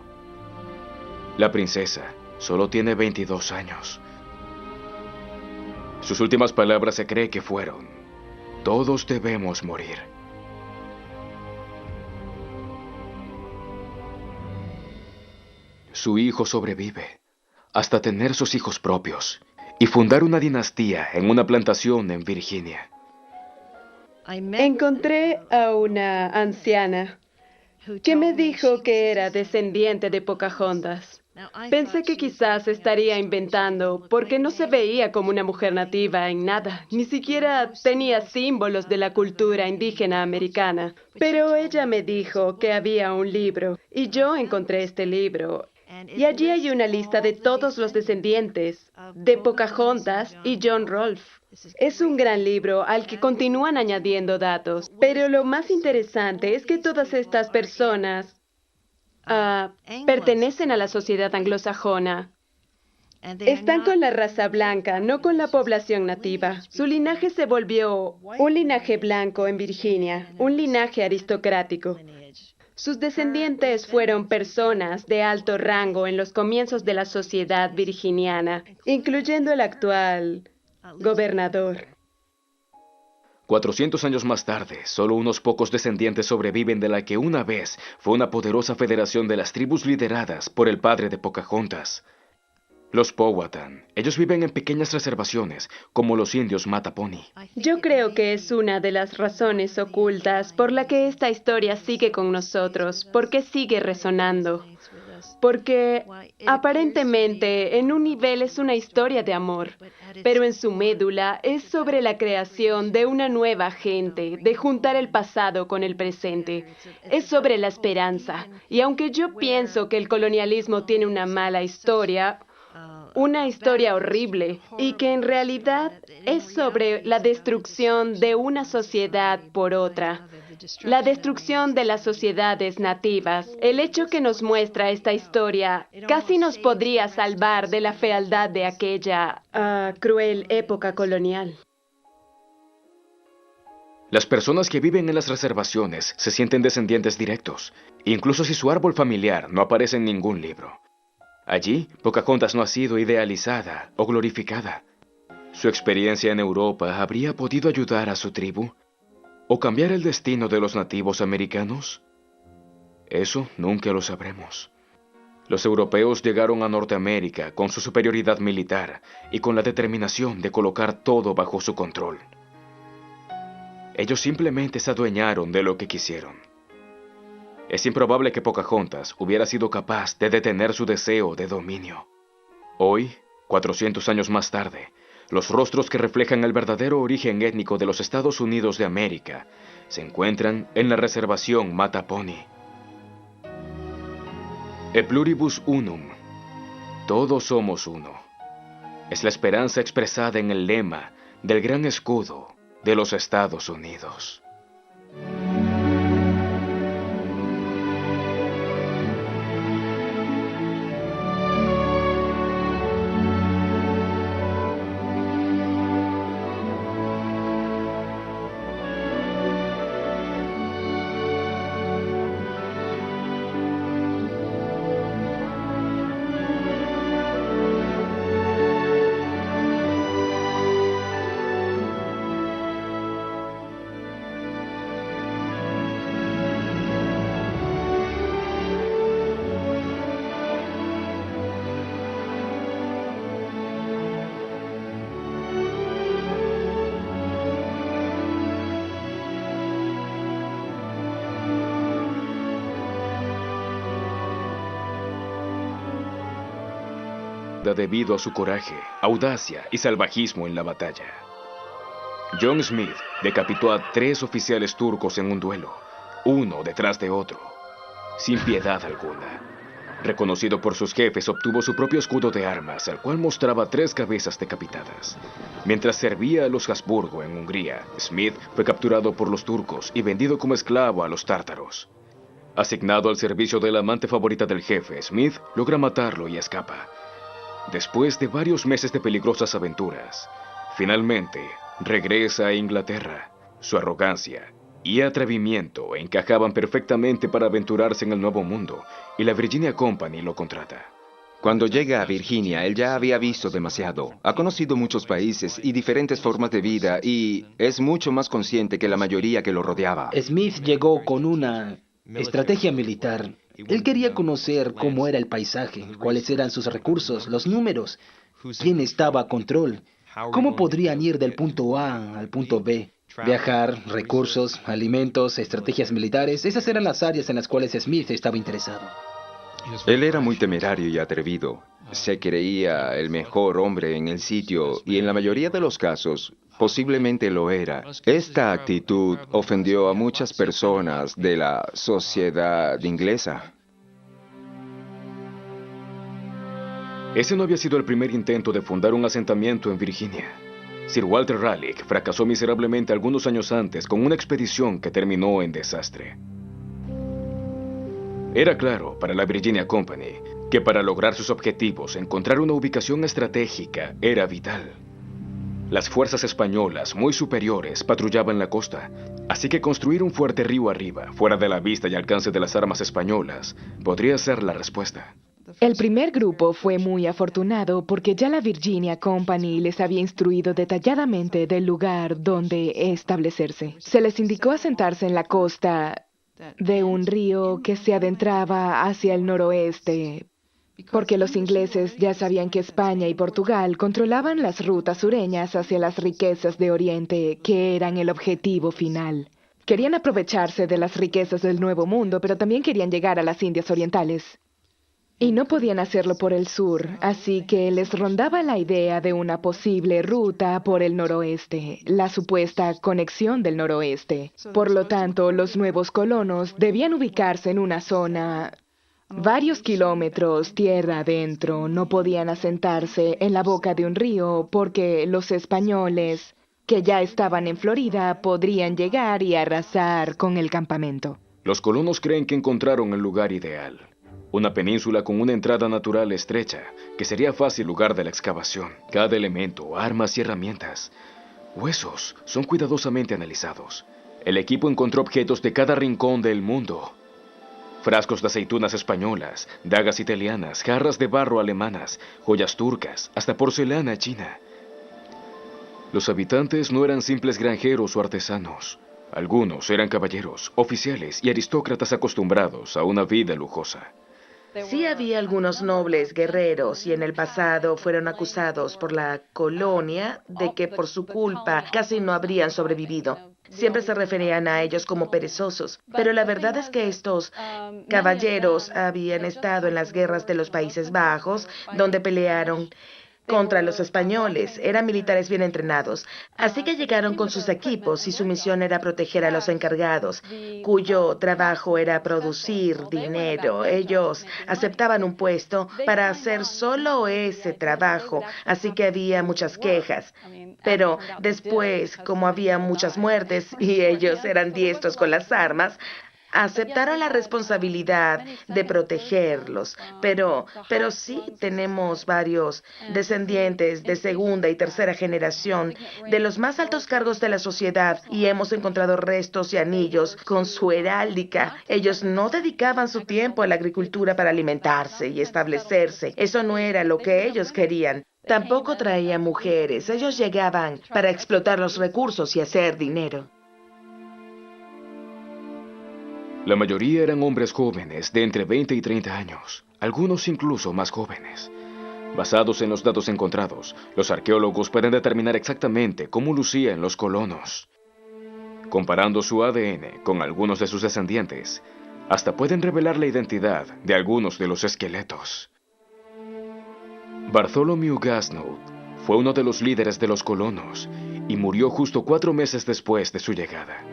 La princesa solo tiene 22 años. Sus últimas palabras se cree que fueron: "Todos debemos morir". Su hijo sobrevive hasta tener sus hijos propios y fundar una dinastía en una plantación en Virginia. Encontré a una anciana que me dijo que era descendiente de Pocahontas. Pensé que quizás estaría inventando porque no se veía como una mujer nativa en nada, ni siquiera tenía símbolos de la cultura indígena americana. Pero ella me dijo que había un libro y yo encontré este libro. Y allí hay una lista de todos los descendientes de Pocahontas y John Rolfe. Es un gran libro al que continúan añadiendo datos, pero lo más interesante es que todas estas personas pertenecen a la sociedad anglosajona. Están con la raza blanca, no con la población nativa. Su linaje se volvió un linaje blanco en Virginia, un linaje aristocrático. Sus descendientes fueron personas de alto rango en los comienzos de la sociedad virginiana, incluyendo el actual gobernador. 400 años más tarde, solo unos pocos descendientes sobreviven de la que una vez fue una poderosa federación de las tribus lideradas por el padre de Pocahontas, los Powhatan. Ellos viven en pequeñas reservaciones, como los indios Mattapony. Yo creo que es una de las razones ocultas por la que esta historia sigue con nosotros, porque sigue resonando. Porque aparentemente en un nivel es una historia de amor, pero en su médula es sobre la creación de una nueva gente, de juntar el pasado con el presente. Es sobre la esperanza. Y aunque yo pienso que el colonialismo tiene una mala historia, una historia horrible, y que en realidad es sobre la destrucción de una sociedad por otra, la destrucción de las sociedades nativas. El hecho que nos muestra esta historia casi nos podría salvar de la fealdad de aquella cruel época colonial. Las personas que viven en las reservaciones se sienten descendientes directos, incluso si su árbol familiar no aparece en ningún libro. Allí, Pocahontas no ha sido idealizada o glorificada. ¿Su experiencia en Europa habría podido ayudar a su tribu? ¿O cambiar el destino de los nativos americanos? Eso nunca lo sabremos. Los europeos llegaron a Norteamérica con su superioridad militar y con la determinación de colocar todo bajo su control. Ellos simplemente se adueñaron de lo que quisieron. Es improbable que Pocahontas hubiera sido capaz de detener su deseo de dominio. Hoy, 400 años más tarde, los rostros que reflejan el verdadero origen étnico de los Estados Unidos de América se encuentran en la reservación Mattapony. E pluribus unum. Todos somos uno. Es la esperanza expresada en el lema del gran escudo de los Estados Unidos. Debido a su coraje, audacia y salvajismo en la batalla. John Smith decapitó a 3 oficiales turcos en un duelo, uno detrás de otro, sin piedad alguna. Reconocido por sus jefes, obtuvo su propio escudo de armas, el cual mostraba 3 cabezas decapitadas. Mientras servía a los Habsburgo en Hungría, Smith fue capturado por los turcos y vendido como esclavo a los tártaros. Asignado al servicio de la amante favorita del jefe, Smith logra matarlo y escapa. Después de varios meses de peligrosas aventuras, finalmente regresa a Inglaterra. Su arrogancia y atrevimiento encajaban perfectamente para aventurarse en el Nuevo Mundo, y la Virginia Company lo contrata. Cuando llega a Virginia, él ya había visto demasiado. Ha conocido muchos países y diferentes formas de vida y es mucho más consciente que la mayoría que lo rodeaba. Smith llegó con una estrategia militar. Él quería conocer cómo era el paisaje, cuáles eran sus recursos, los números, quién estaba a control, cómo podrían ir del punto A al punto B. Viajar, recursos, alimentos, estrategias militares, esas eran las áreas en las cuales Smith estaba interesado. Él era muy temerario y atrevido. Se creía el mejor hombre en el sitio y en la mayoría de los casos, posiblemente lo era. Esta actitud ofendió a muchas personas de la sociedad inglesa. Ese no había sido el primer intento de fundar un asentamiento en Virginia. Sir Walter Raleigh fracasó miserablemente algunos años antes con una expedición que terminó en desastre. Era claro para la Virginia Company que para lograr sus objetivos, encontrar una ubicación estratégica era vital. Las fuerzas españolas, muy superiores, patrullaban la costa, así que construir un fuerte río arriba, fuera de la vista y alcance de las armas españolas, podría ser la respuesta. El primer grupo fue muy afortunado porque ya la Virginia Company les había instruido detalladamente del lugar donde establecerse. Se les indicó asentarse en la costa de un río que se adentraba hacia el noroeste, porque los ingleses ya sabían que España y Portugal controlaban las rutas sureñas hacia las riquezas de Oriente, que eran el objetivo final. Querían aprovecharse de las riquezas del Nuevo Mundo, pero también querían llegar a las Indias Orientales. Y no podían hacerlo por el sur, así que les rondaba la idea de una posible ruta por el noroeste, la supuesta conexión del noroeste. Por lo tanto, los nuevos colonos debían ubicarse en una zona varios kilómetros tierra adentro. No podían asentarse en la boca de un río porque los españoles, que ya estaban en Florida, podrían llegar y arrasar con el campamento. Los colonos creen que encontraron el lugar ideal. Una península con una entrada natural estrecha, que sería fácil lugar de la excavación. Cada elemento, armas y herramientas. Huesos son cuidadosamente analizados. El equipo encontró objetos de cada rincón del mundo. Frascos de aceitunas españolas, dagas italianas, jarras de barro alemanas, joyas turcas, hasta porcelana china. Los habitantes no eran simples granjeros o artesanos. Algunos eran caballeros, oficiales y aristócratas acostumbrados a una vida lujosa. Sí había algunos nobles guerreros y en el pasado fueron acusados por la colonia de que por su culpa casi no habrían sobrevivido. Siempre se referían a ellos como perezosos, pero la verdad es que estos caballeros habían estado en las guerras de los Países Bajos, donde pelearon contra los españoles. Eran militares bien entrenados, así que llegaron con sus equipos y su misión era proteger a los encargados, cuyo trabajo era producir dinero. Ellos aceptaban un puesto para hacer solo ese trabajo, así que había muchas quejas. Pero después, como había muchas muertes y ellos eran diestros con las armas, aceptaron la responsabilidad de protegerlos, pero sí tenemos varios descendientes de segunda y tercera generación de los más altos cargos de la sociedad y hemos encontrado restos y anillos con su heráldica. Ellos no dedicaban su tiempo a la agricultura para alimentarse y establecerse. Eso no era lo que ellos querían. Tampoco traían mujeres. Ellos llegaban para explotar los recursos y hacer dinero. La mayoría eran hombres jóvenes de entre 20 y 30 años, algunos incluso más jóvenes. Basados en los datos encontrados, los arqueólogos pueden determinar exactamente cómo lucían los colonos. Comparando su ADN con algunos de sus descendientes, hasta pueden revelar la identidad de algunos de los esqueletos. Bartholomew Gasnold fue uno de los líderes de los colonos y murió justo 4 meses después de su llegada.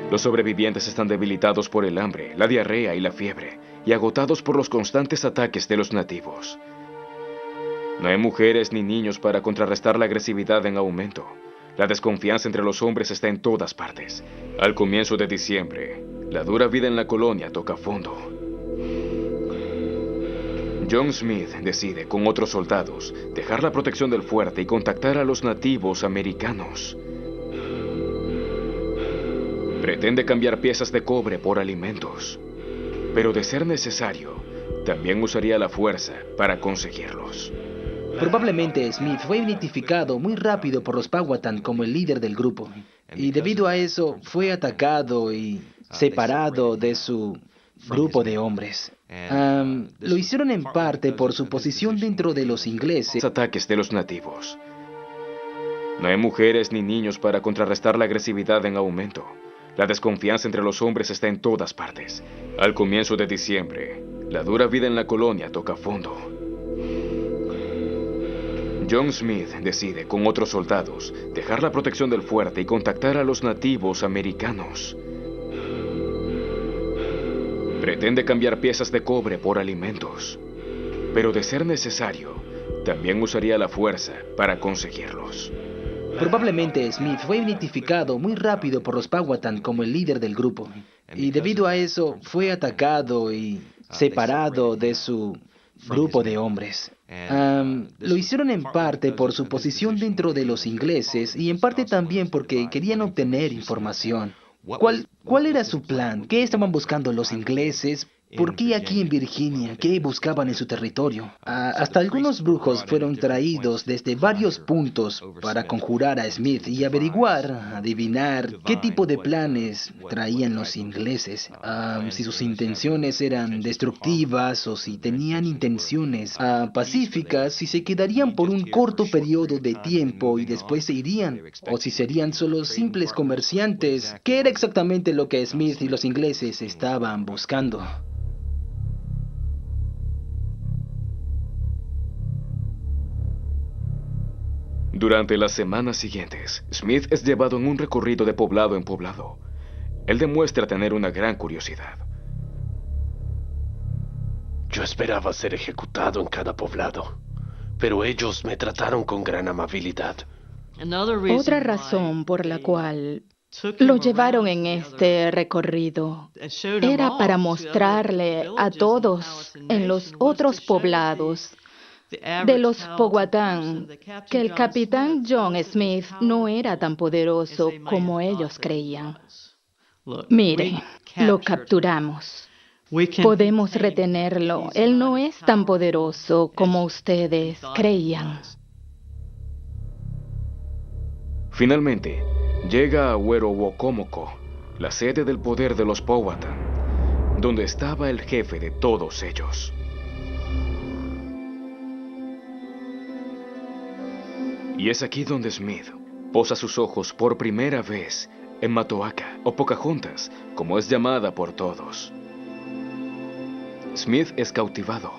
Los sobrevivientes están debilitados por el hambre, la diarrea y la fiebre, y agotados por los constantes ataques de los nativos. No hay mujeres ni niños para contrarrestar la agresividad en aumento. La desconfianza entre los hombres está en todas partes. Al comienzo de diciembre, la dura vida en la colonia toca fondo. John Smith decide, con otros soldados, dejar la protección del fuerte y contactar a los nativos americanos. Pretende cambiar piezas de cobre por alimentos, pero de ser necesario, también usaría la fuerza para conseguirlos. Probablemente Smith fue identificado muy rápido por los Powhatan como el líder del grupo, y debido a eso fue atacado y separado de su grupo de hombres. Lo hicieron en parte por su posición dentro de los ingleses. Ataques de los nativos. No hay mujeres ni niños para contrarrestar la agresividad en aumento. La desconfianza entre los hombres está en todas partes. Al comienzo de diciembre, la dura vida en la colonia toca fondo. John Smith decide, con otros soldados, dejar la protección del fuerte y contactar a los nativos americanos. Pretende cambiar piezas de cobre por alimentos, pero de ser necesario, también usaría la fuerza para conseguirlos. Probablemente Smith fue identificado muy rápido por los Powhatan como el líder del grupo, y debido a eso fue atacado y separado de su grupo de hombres. Lo hicieron en parte por su posición dentro de los ingleses y en parte también porque querían obtener información. ¿Cuál era su plan? ¿Qué estaban buscando los ingleses? ¿Por qué aquí en Virginia? ¿Qué buscaban en su territorio? Hasta algunos brujos fueron traídos desde varios puntos para conjurar a Smith y averiguar, adivinar qué tipo de planes traían los ingleses. Si sus intenciones eran destructivas o si tenían intenciones pacíficas, si se quedarían por un corto periodo de tiempo y después se irían, o si serían solo simples comerciantes. ¿Qué era exactamente lo que Smith y los ingleses estaban buscando? Durante las semanas siguientes, Smith es llevado en un recorrido de poblado en poblado. Él demuestra tener una gran curiosidad. Yo esperaba ser ejecutado en cada poblado, pero ellos me trataron con gran amabilidad. Otra razón por la cual lo llevaron en este recorrido era para mostrarle a todos en los otros poblados de los Powhatan que el capitán John Smith no era tan poderoso como ellos creían. Mire, lo capturamos. Podemos retenerlo. Él no es tan poderoso como ustedes creían. Finalmente, llega a Werowocomoco, la sede del poder de los Powhatan, donde estaba el jefe de todos ellos. Y es aquí donde Smith posa sus ojos por primera vez en Matoaka, o Pocahontas, como es llamada por todos. Smith es cautivado.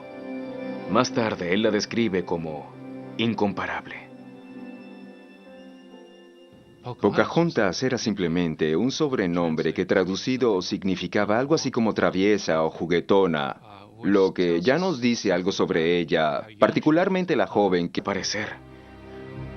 Más tarde él la describe como incomparable. Pocahontas era simplemente un sobrenombre que traducido significaba algo así como traviesa o juguetona, lo que ya nos dice algo sobre ella, particularmente la joven que parecer.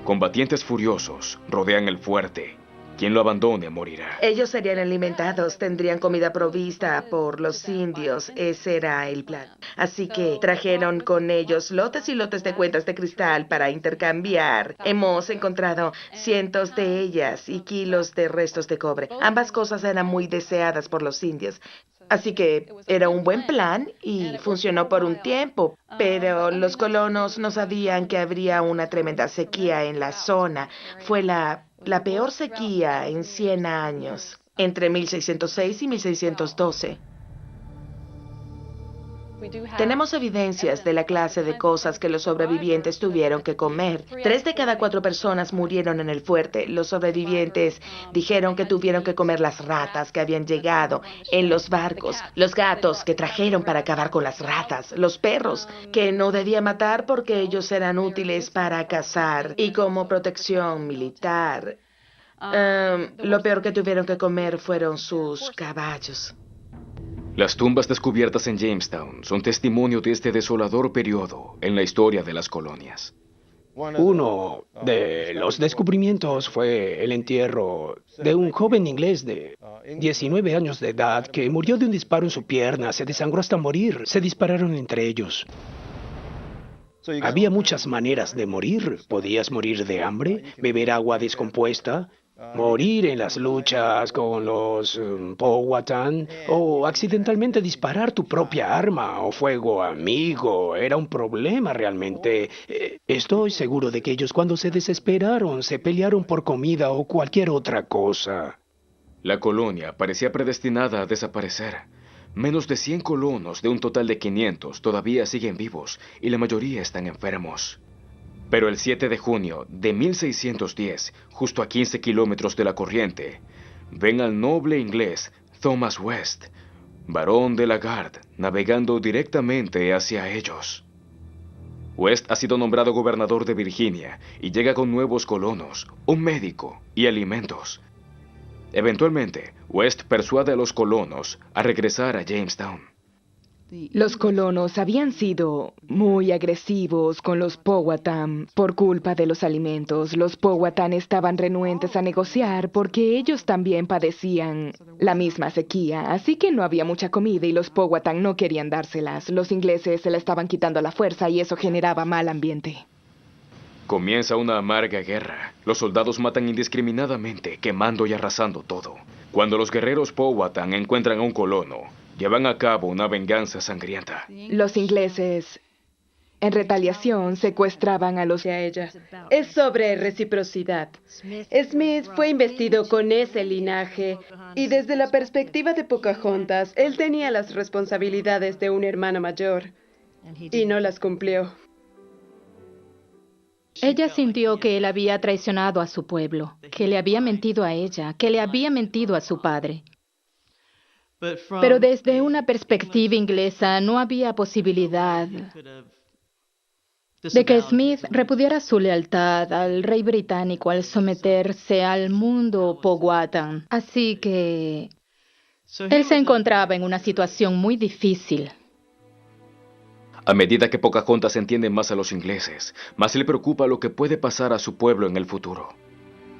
Combatientes furiosos rodean el fuerte. Quien lo abandone morirá. Ellos serían alimentados, tendrían comida provista por los indios. Ese era el plan. Así que trajeron con ellos lotes y lotes de cuentas de cristal para intercambiar. Hemos encontrado cientos de ellas y kilos de restos de cobre. Ambas cosas eran muy deseadas por los indios. Así que era un buen plan y funcionó por un tiempo, pero los colonos no sabían que habría una tremenda sequía en la zona. Fue la peor sequía en 100 años, entre 1606 y 1612. Tenemos evidencias de la clase de cosas que los sobrevivientes tuvieron que comer. 3 de cada 4 personas murieron en el fuerte. Los sobrevivientes dijeron que tuvieron que comer las ratas que habían llegado en los barcos, los gatos que trajeron para acabar con las ratas, los perros que no debían matar porque ellos eran útiles para cazar y como protección militar. Lo peor que tuvieron que comer fueron sus caballos. Las tumbas descubiertas en Jamestown son testimonio de este desolador periodo en la historia de las colonias. Uno de los descubrimientos fue el entierro de un joven inglés de 19 años de edad que murió de un disparo en su pierna, se desangró hasta morir, se dispararon entre ellos. Había muchas maneras de morir. Podías morir de hambre, beber agua descompuesta, morir en las luchas con los Powhatan o accidentalmente disparar tu propia arma o fuego amigo. Era un problema realmente. Estoy seguro de que ellos cuando se desesperaron se pelearon por comida o cualquier otra cosa. La colonia parecía predestinada a desaparecer. Menos de 100 colonos de un total de 500 todavía siguen vivos y la mayoría están enfermos. Pero el 7 de junio de 1610, justo a 15 kilómetros de la corriente, ven al noble inglés Thomas West, barón de Lagarde, navegando directamente hacia ellos. West ha sido nombrado gobernador de Virginia y llega con nuevos colonos, un médico y alimentos. Eventualmente, West persuade a los colonos a regresar a Jamestown. Los colonos habían sido muy agresivos con los Powhatan por culpa de los alimentos. Los Powhatan estaban renuentes a negociar porque ellos también padecían la misma sequía, así que no había mucha comida y los Powhatan no querían dárselas. Los ingleses se la estaban quitando a la fuerza y eso generaba mal ambiente. Comienza una amarga guerra. Los soldados matan indiscriminadamente, quemando y arrasando todo. Cuando los guerreros Powhatan encuentran a un colono, llevan a cabo una venganza sangrienta. Los ingleses, en retaliación, secuestraban a los... A ella. Es sobre reciprocidad. Smith fue investido con ese linaje y desde la perspectiva de Pocahontas, él tenía las responsabilidades de un hermano mayor y no las cumplió. Ella sintió que él había traicionado a su pueblo, que le había mentido a ella, que le había mentido a su padre. Pero desde una perspectiva inglesa no había posibilidad de que Smith repudiara su lealtad al rey británico al someterse al mundo Powhatan. Así que él se encontraba en una situación muy difícil. A medida que Pocahontas entiende más a los ingleses, más le preocupa lo que puede pasar a su pueblo en el futuro.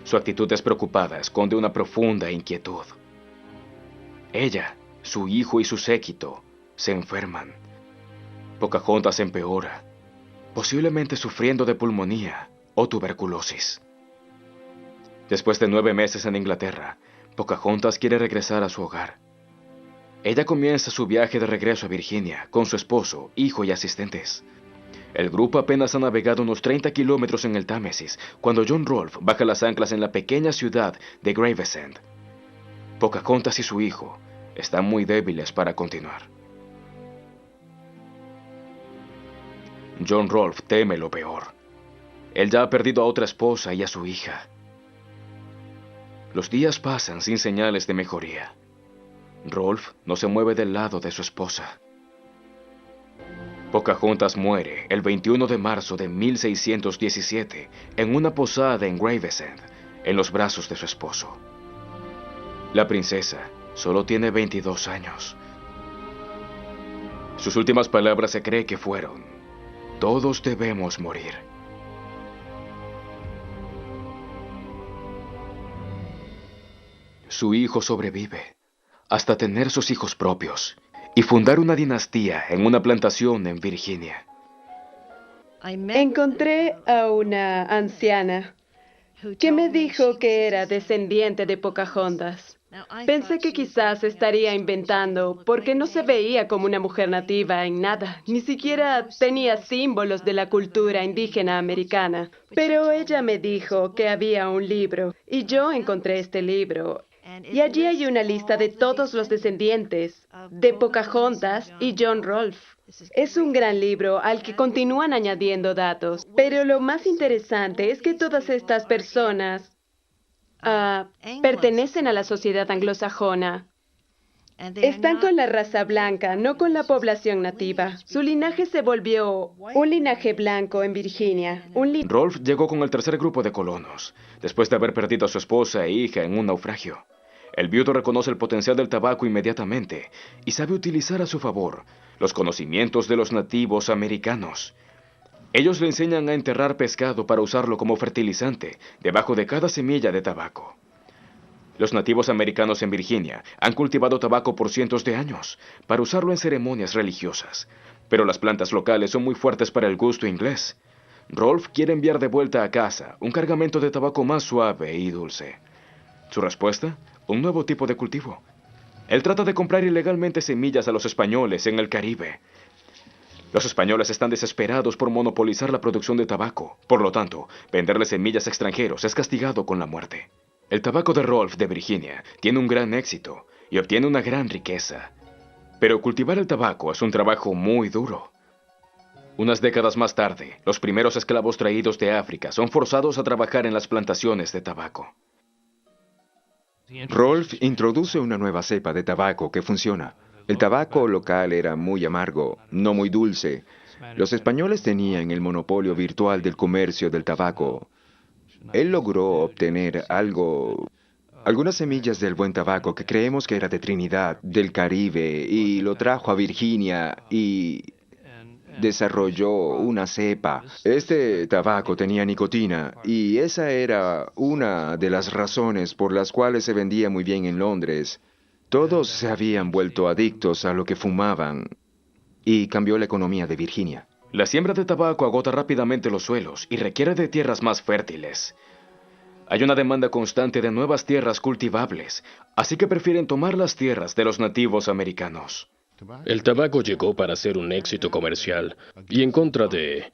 Su actitud despreocupada esconde una profunda inquietud. Ella, su hijo y su séquito se enferman. Pocahontas empeora, posiblemente sufriendo de pulmonía o tuberculosis. Después de 9 meses en Inglaterra, Pocahontas quiere regresar a su hogar. Ella comienza su viaje de regreso a Virginia con su esposo, hijo y asistentes. El grupo apenas ha navegado unos 30 kilómetros en el Támesis cuando John Rolfe baja las anclas en la pequeña ciudad de Gravesend. Pocahontas y su hijo están muy débiles para continuar. John Rolfe teme lo peor. Él ya ha perdido a otra esposa y a su hija. Los días pasan sin señales de mejoría. Rolfe no se mueve del lado de su esposa. Pocahontas muere el 21 de marzo de 1617 en una posada en Gravesend, en los brazos de su esposo. La princesa solo tiene 22 años. Sus últimas palabras se cree que fueron: "Todos debemos morir". Su hijo sobrevive hasta tener sus hijos propios y fundar una dinastía en una plantación en Virginia. Encontré a una anciana que me dijo que era descendiente de Pocahontas. Pensé que quizás estaría inventando porque no se veía como una mujer nativa en nada, ni siquiera tenía símbolos de la cultura indígena americana. Pero ella me dijo que había un libro y yo encontré este libro. Y allí hay una lista de todos los descendientes de Pocahontas y John Rolfe. Es un gran libro al que continúan añadiendo datos, pero lo más interesante es que todas estas personas pertenecen a la sociedad anglosajona Están con la raza blanca, no con la población nativa. Su linaje se volvió un linaje blanco en Virginia. Rolf llegó con el tercer grupo de colonos, después de haber perdido a su esposa e hija en un naufragio. El viudo reconoce el potencial del tabaco inmediatamente y sabe utilizar a su favor los conocimientos de los nativos americanos. Ellos le enseñan a enterrar pescado para usarlo como fertilizante debajo de cada semilla de tabaco. Los nativos americanos en Virginia han cultivado tabaco por cientos de años para usarlo en ceremonias religiosas, pero las plantas locales son muy fuertes para el gusto inglés. Rolf quiere enviar de vuelta a casa un cargamento de tabaco más suave y dulce. ¿Su respuesta? Un nuevo tipo de cultivo. Él trata de comprar ilegalmente semillas a los españoles en el Caribe. Los españoles están desesperados por monopolizar la producción de tabaco. Por lo tanto, venderle semillas a extranjeros es castigado con la muerte. El tabaco de Rolf de Virginia tiene un gran éxito y obtiene una gran riqueza. Pero cultivar el tabaco es un trabajo muy duro. Unas décadas más tarde, los primeros esclavos traídos de África son forzados a trabajar en las plantaciones de tabaco. Rolf introduce una nueva cepa de tabaco que funciona. El tabaco local era muy amargo, no muy dulce. Los españoles tenían el monopolio virtual del comercio del tabaco. Él logró obtener algunas semillas del buen tabaco que creemos que era de Trinidad, del Caribe, y lo trajo a Virginia y desarrolló una cepa. Este tabaco tenía nicotina y esa era una de las razones por las cuales se vendía muy bien en Londres. Todos se habían vuelto adictos a lo que fumaban y cambió la economía de Virginia. La siembra de tabaco agota rápidamente los suelos y requiere de tierras más fértiles. Hay una demanda constante de nuevas tierras cultivables, así que prefieren tomar las tierras de los nativos americanos. El tabaco llegó para ser un éxito comercial y en contra de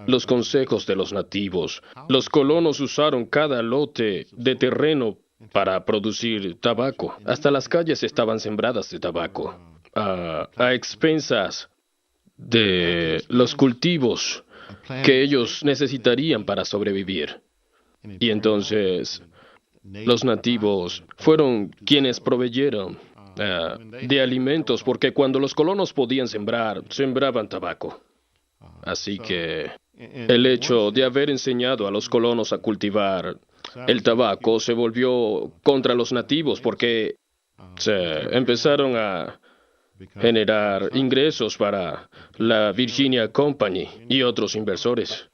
los consejos de los nativos. Los colonos usaron cada lote de terreno para producir tabaco. Hasta las calles estaban sembradas de tabaco, a expensas de los cultivos que ellos necesitarían para sobrevivir. Y entonces los nativos fueron quienes proveyeron de alimentos, porque cuando los colonos podían sembrar, sembraban tabaco. Así que el hecho de haber enseñado a los colonos a cultivar el tabaco se volvió contra los nativos, porque se empezaron a generar ingresos para la Virginia Company y otros inversores.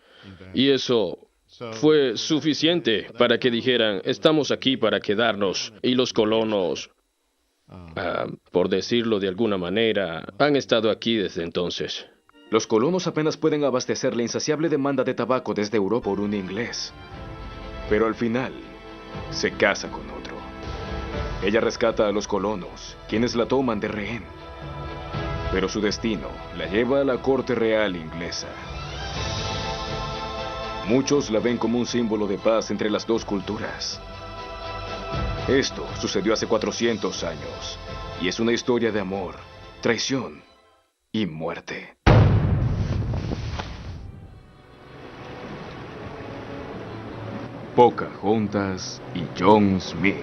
Y eso fue suficiente para que dijeran, estamos aquí para quedarnos. Y los colonos, por decirlo de alguna manera, han estado aquí desde entonces. Los colonos apenas pueden abastecer la insaciable demanda de tabaco desde Europa por un inglés. Pero al final, se casa con otro. Ella rescata a los colonos, quienes la toman de rehén. Pero su destino la lleva a la corte real inglesa. Muchos la ven como un símbolo de paz entre las dos culturas. Esto sucedió hace 400 años, y es una historia de amor, traición y muerte. Pocahontas y John Smith.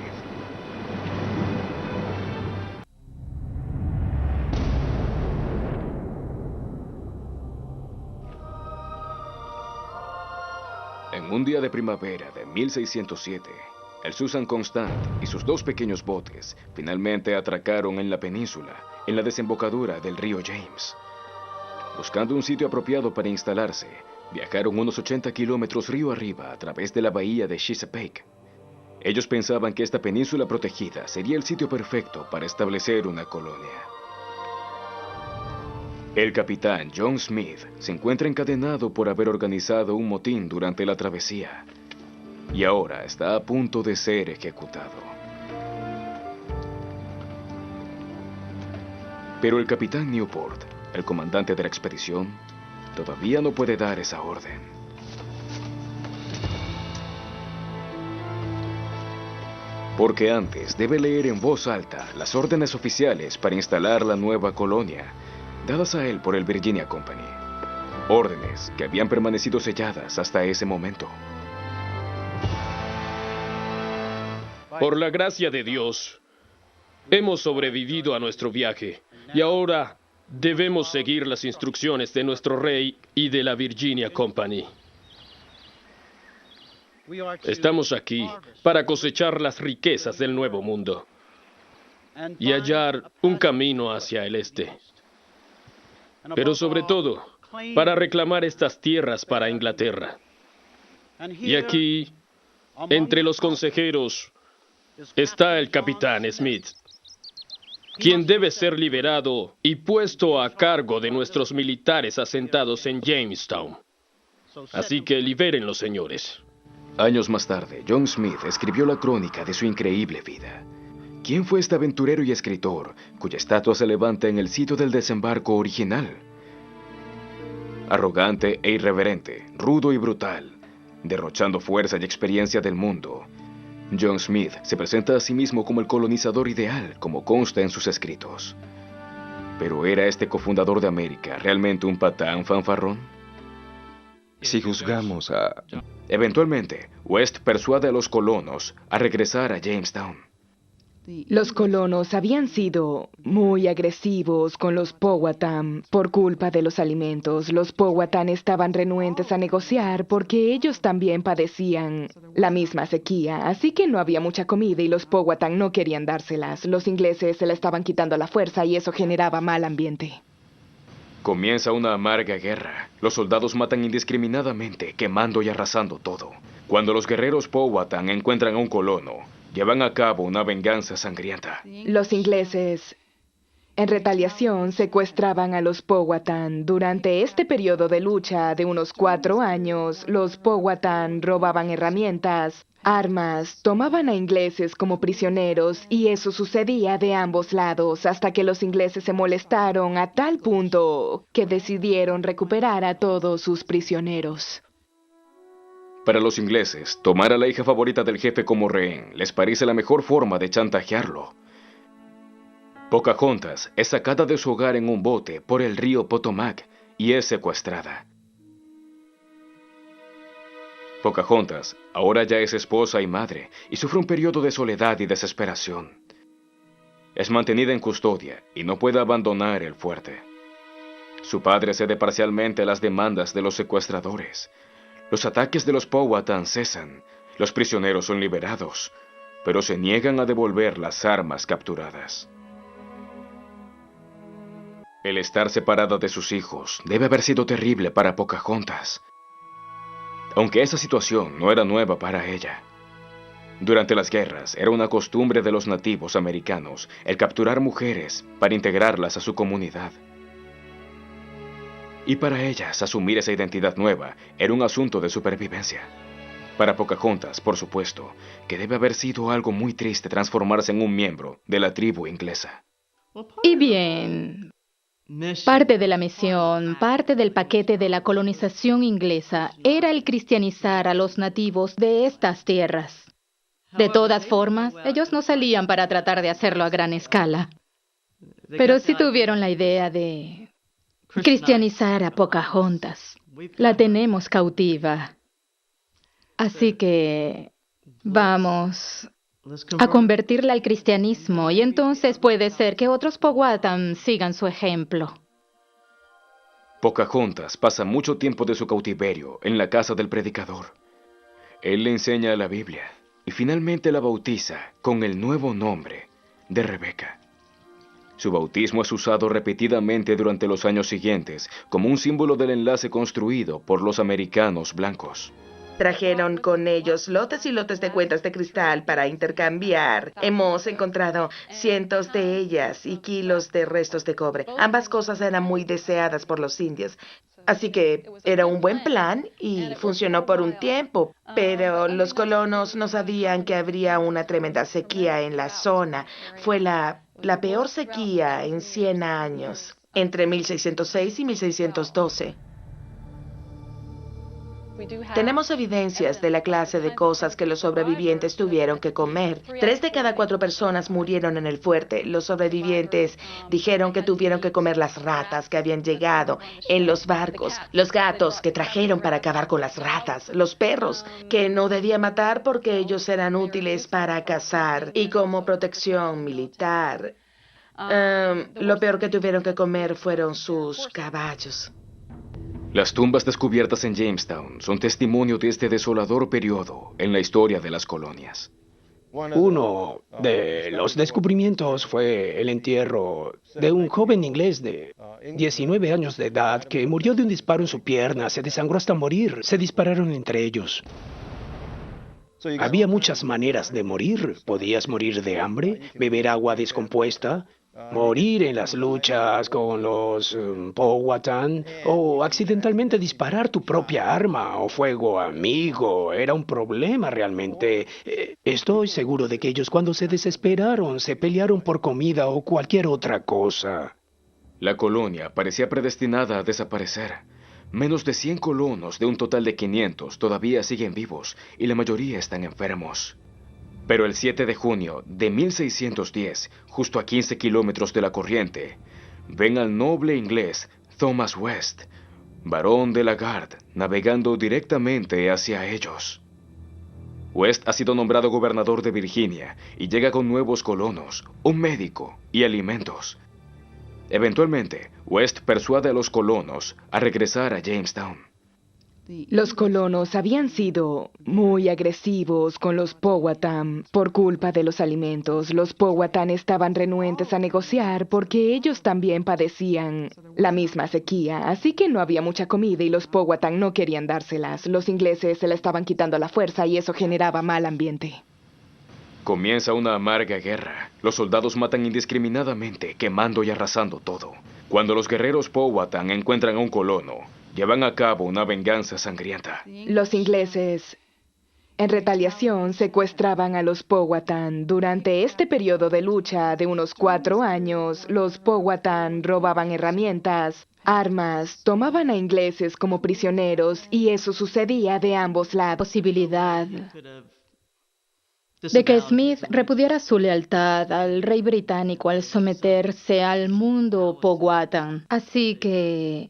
En un día de primavera de 1607, el Susan Constant y sus dos pequeños botes finalmente atracaron en la península, en la desembocadura del río James. Buscando un sitio apropiado para instalarse, viajaron unos 80 kilómetros río arriba a través de la bahía de Chesapeake. Ellos pensaban que esta península protegida sería el sitio perfecto para establecer una colonia. El capitán John Smith se encuentra encadenado por haber organizado un motín durante la travesía y ahora está a punto de ser ejecutado. Pero el capitán Newport, el comandante de la expedición, todavía no puede dar esa orden. Porque antes debe leer en voz alta las órdenes oficiales para instalar la nueva colonia, dadas a él por el Virginia Company. Órdenes que habían permanecido selladas hasta ese momento. Por la gracia de Dios, Hemos sobrevivido a nuestro viaje y ahora debemos seguir las instrucciones de nuestro rey y de la Virginia Company. Estamos aquí para cosechar las riquezas del Nuevo Mundo y hallar un camino hacia el este. Pero sobre todo, para reclamar estas tierras para Inglaterra. Y aquí, entre los consejeros, está el capitán Smith, quien debe ser liberado y puesto a cargo de nuestros militares asentados en Jamestown. Así que libérenlos, señores. Años más tarde, John Smith escribió la crónica de su increíble vida. ¿Quién fue este aventurero y escritor cuya estatua se levanta en el sitio del desembarco original? Arrogante e irreverente, rudo y brutal, derrochando fuerza y experiencia del mundo, John Smith se presenta a sí mismo como el colonizador ideal, como consta en sus escritos. ¿Pero era este cofundador de América realmente un patán fanfarrón? Si juzgamos a... Eventualmente, West persuade a los colonos a regresar a Jamestown. Los colonos habían sido muy agresivos con los Powhatan por culpa de los alimentos. Los Powhatan estaban renuentes a negociar porque ellos también padecían la misma sequía, así que no había mucha comida y los Powhatan no querían dárselas. Los ingleses se la estaban quitando a la fuerza y eso generaba mal ambiente. Comienza una amarga guerra. Los soldados matan indiscriminadamente, quemando y arrasando todo. Cuando los guerreros Powhatan encuentran a un colono, llevan a cabo una venganza sangrienta. Los ingleses, en retaliación, secuestraban a los Powhatan. Durante este periodo de lucha de unos 4 años, los Powhatan robaban herramientas, armas, tomaban a ingleses como prisioneros y eso sucedía de ambos lados hasta que los ingleses se molestaron a tal punto que decidieron recuperar a todos sus prisioneros. Para los ingleses, tomar a la hija favorita del jefe como rehén les parece la mejor forma de chantajearlo. Pocahontas es sacada de su hogar en un bote por el río Potomac y es secuestrada. Pocahontas ahora ya es esposa y madre y sufre un periodo de soledad y desesperación. Es mantenida en custodia y no puede abandonar el fuerte. Su padre cede parcialmente a las demandas de los secuestradores. Los ataques de los Powhatan cesan, los prisioneros son liberados, pero se niegan a devolver las armas capturadas. El estar separada de sus hijos debe haber sido terrible para Pocahontas, aunque esa situación no era nueva para ella. Durante las guerras era una costumbre de los nativos americanos el capturar mujeres para integrarlas a su comunidad. Y para ellas, asumir esa identidad nueva era un asunto de supervivencia. Para Pocahontas, por supuesto, que debe haber sido algo muy triste transformarse en un miembro de la tribu inglesa. Y bien, parte de la misión, parte del paquete de la colonización inglesa era el cristianizar a los nativos de estas tierras. De todas formas, ellos no salían para tratar de hacerlo a gran escala. Pero sí tuvieron la idea de cristianizar a Pocahontas. La tenemos cautiva. Así que vamos a convertirla al cristianismo y entonces puede ser que otros Powhatan sigan su ejemplo. Pocahontas pasa mucho tiempo de su cautiverio en la casa del predicador. Él le enseña la Biblia y finalmente la bautiza con el nuevo nombre de Rebeca. Su bautismo es usado repetidamente durante los años siguientes como un símbolo del enlace construido por los americanos blancos. Trajeron con ellos lotes y lotes de cuentas de cristal para intercambiar. Hemos encontrado cientos de ellas y kilos de restos de cobre. Ambas cosas eran muy deseadas por los indios. Así que era un buen plan y funcionó por un tiempo. Pero los colonos no sabían que habría una tremenda sequía en la zona. Fue la peor sequía en 100 años, entre 1606 y 1612. Tenemos evidencias de la clase de cosas que los sobrevivientes tuvieron que comer. 3 de cada 4 personas murieron en el fuerte. Los sobrevivientes dijeron que tuvieron que comer las ratas que habían llegado en los barcos, los gatos que trajeron para acabar con las ratas, los perros que no debía matar porque ellos eran útiles para cazar y como protección militar. Lo peor que tuvieron que comer fueron sus caballos. Las tumbas descubiertas en Jamestown son testimonio de este desolador periodo en la historia de las colonias. Uno de los descubrimientos fue el entierro de un joven inglés de 19 años de edad que murió de un disparo en su pierna, se desangró hasta morir, se dispararon entre ellos. Había muchas maneras de morir. Podías morir de hambre, beber agua descompuesta, morir en las luchas con los Powhatan o accidentalmente disparar tu propia arma o fuego amigo. Era un problema realmente. Estoy seguro de que ellos cuando se desesperaron se pelearon por comida o cualquier otra cosa. La colonia parecía predestinada a desaparecer. Menos de 100 colonos de un total de 500 todavía siguen vivos y la mayoría están enfermos. Pero el 7 de junio de 1610, justo a 15 kilómetros de la corriente, ven al noble inglés Thomas West, barón de la Garde, navegando directamente hacia ellos. West ha sido nombrado gobernador de Virginia y llega con nuevos colonos, un médico y alimentos. Eventualmente, West persuade a los colonos a regresar a Jamestown. Los colonos habían sido muy agresivos con los Powhatan por culpa de los alimentos. Los Powhatan estaban renuentes a negociar porque ellos también padecían la misma sequía, así que no había mucha comida y los Powhatan no querían dárselas. Los ingleses se la estaban quitando a la fuerza y eso generaba mal ambiente. Comienza una amarga guerra. Los soldados matan indiscriminadamente, quemando y arrasando todo. Cuando los guerreros Powhatan encuentran a un colono, llevan a cabo una venganza sangrienta. Los ingleses, en retaliación, secuestraban a los Powhatan. Durante este periodo de lucha de unos 4 años, los Powhatan robaban herramientas, armas, tomaban a ingleses como prisioneros y eso sucedía de ambos lados. Posibilidad de que Smith repudiara su lealtad al rey británico al someterse al mundo Powhatan. Así que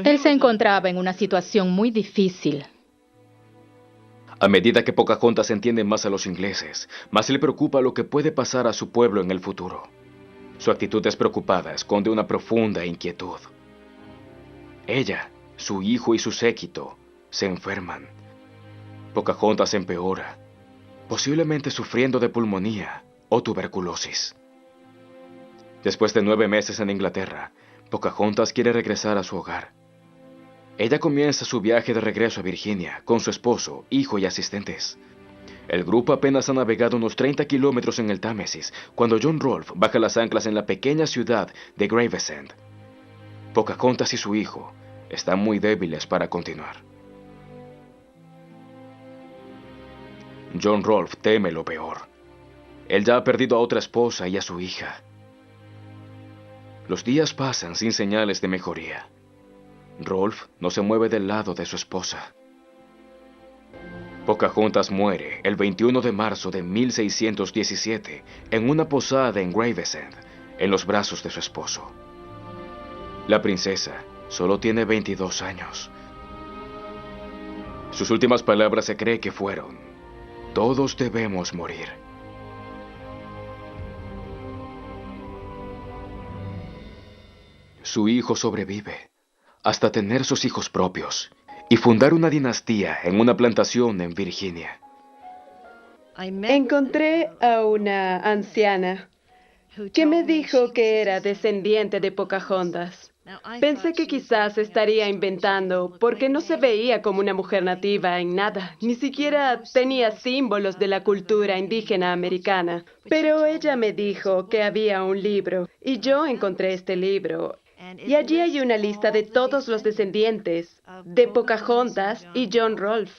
él se encontraba en una situación muy difícil. A medida que Pocahontas entiende más a los ingleses, más le preocupa lo que puede pasar a su pueblo en el futuro. Su actitud despreocupada esconde una profunda inquietud. Ella, su hijo y su séquito se enferman. Pocahontas empeora, posiblemente sufriendo de pulmonía o tuberculosis. Después de 9 meses en Inglaterra, Pocahontas quiere regresar a su hogar. Ella comienza su viaje de regreso a Virginia con su esposo, hijo y asistentes. El grupo apenas ha navegado unos 30 kilómetros en el Támesis cuando John Rolfe baja las anclas en la pequeña ciudad de Gravesend. Pocahontas y su hijo están muy débiles para continuar. John Rolfe teme lo peor. Él ya ha perdido a otra esposa y a su hija. Los días pasan sin señales de mejoría. Rolfe no se mueve del lado de su esposa. Pocahontas muere el 21 de marzo de 1617 en una posada en Gravesend, en los brazos de su esposo. La princesa solo tiene 22 años. Sus últimas palabras se cree que fueron: "Todos debemos morir". Su hijo sobrevive hasta tener sus hijos propios y fundar una dinastía en una plantación en Virginia. Encontré a una anciana que me dijo que era descendiente de Pocahontas. Pensé que quizás estaría inventando porque no se veía como una mujer nativa en nada, ni siquiera tenía símbolos de la cultura indígena americana. Pero ella me dijo que había un libro y yo encontré este libro. Y allí hay una lista de todos los descendientes de Pocahontas y John Rolfe.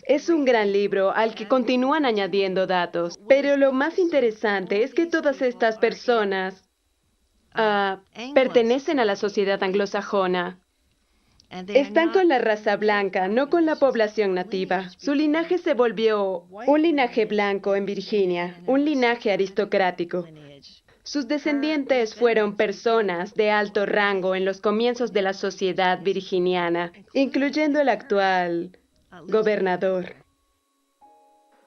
Es un gran libro al que continúan añadiendo datos. Pero lo más interesante es que todas estas personas pertenecen a la sociedad anglosajona. Están con la raza blanca, no con la población nativa. Su linaje se volvió un linaje blanco en Virginia, un linaje aristocrático. Sus descendientes fueron personas de alto rango en los comienzos de la sociedad virginiana, incluyendo el actual gobernador.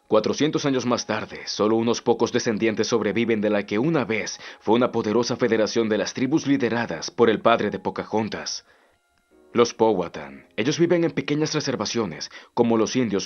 400 años más tarde, solo unos pocos descendientes sobreviven de la que una vez fue una poderosa federación de las tribus lideradas por el padre de Pocahontas. Los Powhatan. Ellos viven en pequeñas reservaciones, como los indios